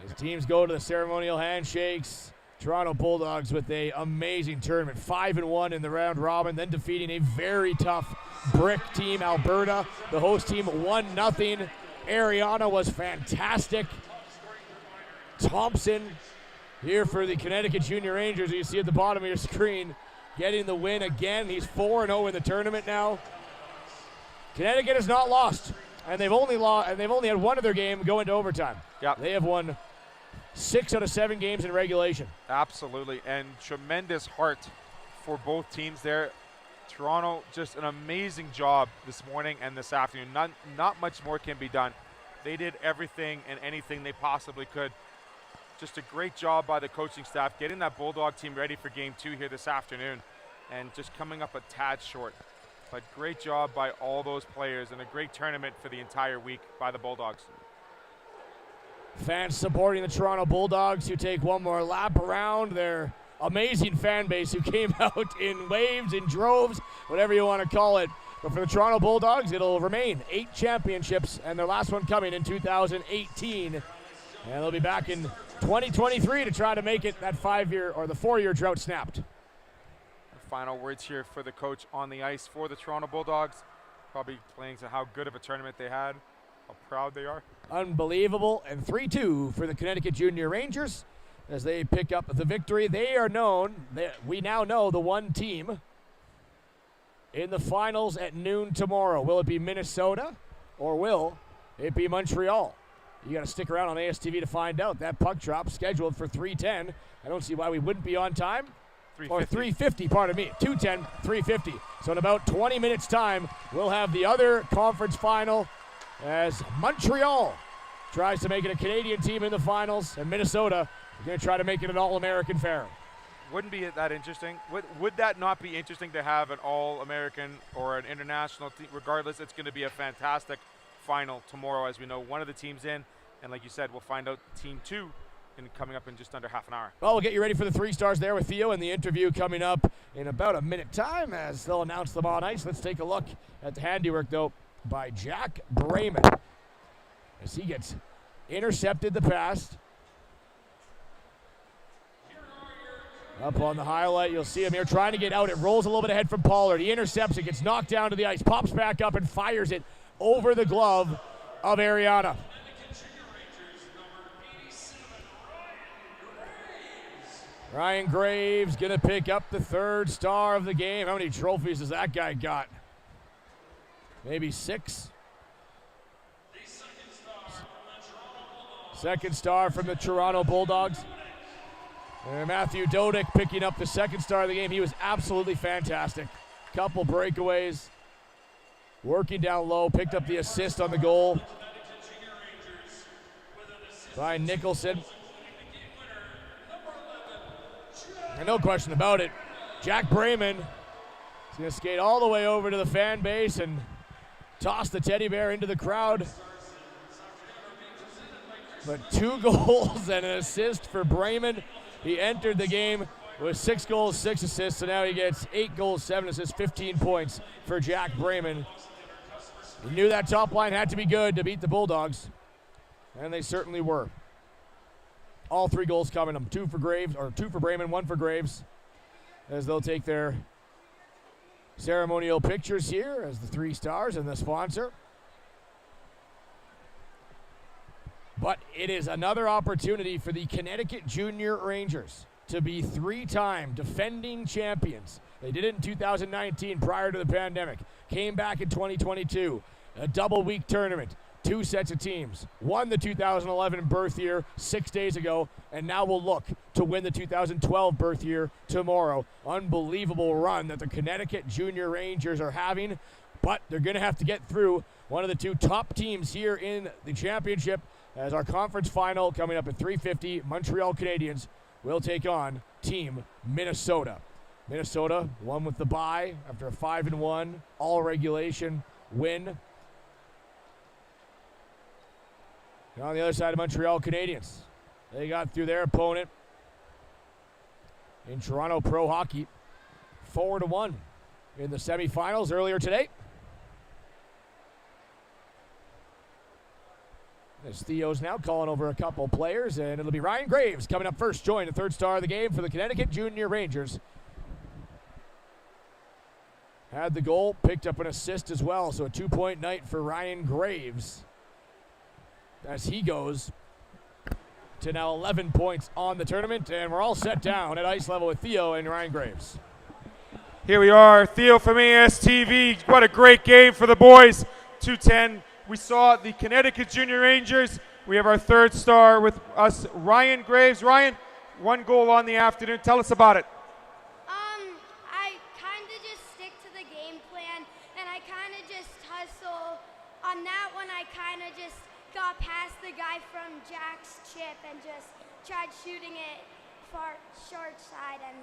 As teams go to the ceremonial handshakes, Toronto Bulldogs with an amazing tournament, 5-1 in the round robin, then defeating a very tough Brick team, Alberta. The host team 1-0. Ariana was fantastic. Thompson here for the Connecticut Junior Rangers, you see at the bottom of your screen, getting the win again. He's 4-0 in the tournament now. Connecticut has not lost, and they've only had one of their game go into overtime. Yep. They have won 6 out of 7 games in regulation. Absolutely, and tremendous heart for both teams there. Toronto, just an amazing job this morning and this afternoon. Not much more can be done. They did everything and anything they possibly could. Just a great job by the coaching staff getting that Bulldog team ready for game 2 here this afternoon and just coming up a tad short. But great job by all those players and a great tournament for the entire week by the Bulldogs. Fans supporting the Toronto Bulldogs who take one more lap around their amazing fan base who came out in waves, in droves, whatever you want to call it. But for the Toronto Bulldogs, it'll remain 8 championships, and their last one coming in 2018. And they'll be back in 2023 to try to make it that 5-year or the 4-year drought snapped. Final words here for the coach on the ice for the Toronto Bulldogs. Probably explaining to how good of a tournament they had, how proud they are. Unbelievable, and 3-2 for the Connecticut Junior Rangers as they pick up the victory. They are known, we now know the one team in the finals at noon tomorrow. Will it be Minnesota or will it be Montreal? You got to stick around on ASTV to find out. That puck drop scheduled for 3:10. I don't see why we wouldn't be on time. 3:50, pardon me. 2:10, 3:50. So in about 20 minutes' time, we'll have the other conference final as Montreal tries to make it a Canadian team in the finals, and Minnesota is going to try to make it an All-American fair. Wouldn't be that interesting? Would that not be interesting to have an All-American or an international team? Regardless, it's going to be a fantastic final tomorrow, as we know one of the teams in, and like you said, we'll find out team 2 coming up in just under half an hour. Well, we'll get you ready for the 3 stars there with Theo and the interview coming up in about a minute time as they'll announce them on ice. Let's take a look at the handiwork, though, by Jack Brayman as he gets intercepted the pass. Up on the highlight, you'll see him here trying to get out. It rolls a little bit ahead from Pollard. He intercepts it, gets knocked down to the ice, pops back up and fires it over the glove of Ariana. Ryan Graves going to pick up the 3rd star of the game. How many trophies has that guy got? Maybe 6? Second star from the Toronto Bulldogs. And Matthew Dodek picking up the 2nd star of the game. He was absolutely fantastic. Couple breakaways. Working down low. Picked up the assist on the goal. Brian Nicholson. And no question about it, Jack Brayman is going to skate all the way over to the fan base and toss the teddy bear into the crowd. But 2 goals and an assist for Brayman. He entered the game with 6 goals, 6 assists, so now he gets 8 goals, 7 assists, 15 points for Jack Brayman. He knew that top line had to be good to beat the Bulldogs, and they certainly were. All 3 goals coming. 2 for Graves, or 2 for Brayman, 1 for Graves. as they'll take their ceremonial pictures here as the 3 stars and the sponsor. But it is another opportunity for the Connecticut Junior Rangers to be 3-time defending champions. They did it in 2019 prior to the pandemic. Came back in 2022. A double-week tournament. 2 sets of teams. Won the 2011 birth year 6 days ago, and now will look to win the 2012 birth year tomorrow. Unbelievable run that the Connecticut Junior Rangers are having, but they're going to have to get through one of the 2 top teams here in the championship as our conference final coming up at 3:50. Montreal Canadiens will take on Team Minnesota. Minnesota won with the bye after a 5-1 all-regulation win. And on the other side of Montreal Canadiens, they got through their opponent in Toronto Pro Hockey 4-1 in the semifinals earlier today. As Theo's now calling over a couple players, and it'll be Ryan Graves coming up first, join the 3rd star of the game for the Connecticut Junior Rangers. Had the goal, picked up an assist as well, so a 2-point night for Ryan Graves as he goes to now 11 points on the tournament, and we're all set down at ice level with Theo and Ryan Graves. Here we are, Theo from ASTV. What a great game for the boys. 2-10. We saw the Connecticut Junior Rangers. We have our 3rd star with us, Ryan Graves. Ryan, 1 goal on the afternoon. Tell us about it. I kind of just stick to the game plan, and I kind of just hustle. On that one, I kind of just got past the guy from Jack's chip and just tried shooting it far short side, and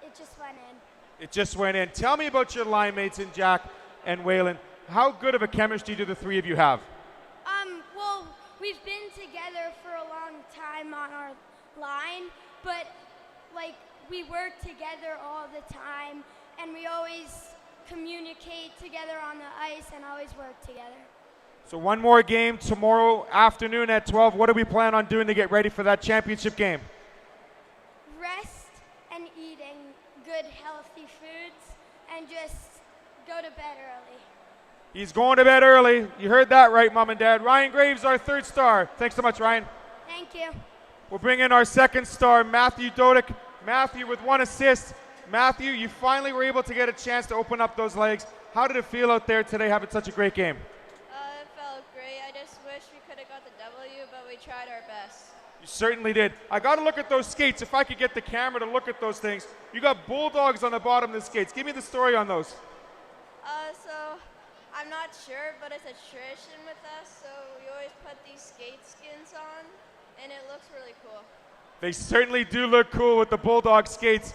it just went in. It just went in. Tell me about your line mates in Jack and Waylon. How good of a chemistry do the 3 of you have? Well, we've been together for a long time on our line, but like we work together all the time, and we always communicate together on the ice and always work together. So 1 more game tomorrow afternoon at 12. What do we plan on doing to get ready for that championship game? Rest and eating good, healthy foods, and just go to bed early. He's going to bed early. You heard that right, Mom and Dad. Ryan Graves, our 3rd star. Thanks so much, Ryan. Thank you. We'll bring in our 2nd star, Matthew Dodick. Matthew with 1 assist. Matthew, you finally were able to get a chance to open up those legs. How did it feel out there today having such a great game? It felt great. I just wish we could have got the W, but we tried our best. You certainly did. I got to look at those skates. If I could get the camera to look at those things. You got bulldogs on the bottom of the skates. Give me the story on those. So I'm not sure, but it's a tradition with us, so we always put these skate skins on, and it looks really cool. They certainly do look cool with the bulldog skates.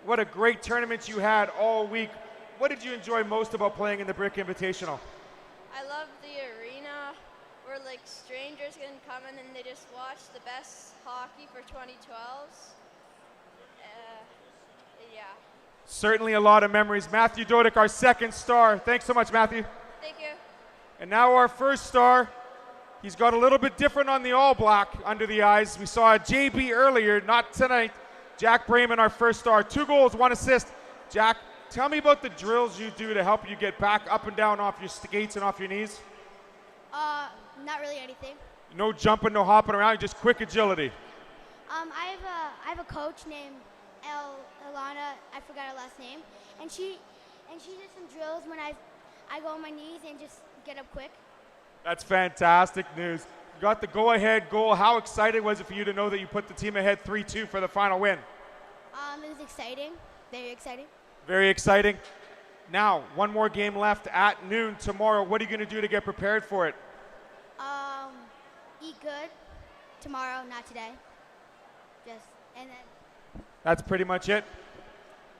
What a great tournament you had all week. What did you enjoy most about playing in the Brick Invitational? I love the arena where like strangers can come in and they just watch the best hockey for 2012s. Yeah. Certainly a lot of memories. Matthew Dodick, our 2nd star. Thanks so much, Matthew. Thank you. And now our 1st star. He's got a little bit different on the all black under the eyes. We saw JB earlier, not tonight. Jack Brayman, our 1st star. 2 goals, 1 assist. Jack, tell me about the drills you do to help you get back up and down off your skates and off your knees. Not really anything. No jumping, no hopping around, just quick agility. I have a coach named Alana, I forgot her last name, and she does some drills when I go on my knees and just get up quick. That's fantastic news. You got the go-ahead goal. How excited was it for you to know that you put the team ahead 3-2 for the final win? It was exciting, very exciting. Very exciting. Now, 1 more game left at noon tomorrow. What are you going to do to get prepared for it? Eat good tomorrow, not today. And then. That's pretty much it.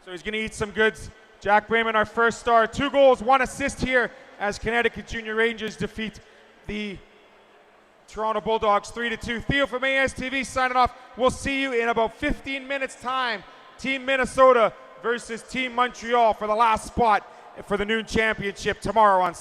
So he's going to eat some goods. Jack Brayman, our 1st star. 2 goals, 1 assist here as Connecticut Junior Rangers defeat the Toronto Bulldogs 3-2. Theo from ASTV signing off. We'll see you in about 15 minutes time. Team Minnesota versus Team Montreal for the last spot for the noon championship tomorrow on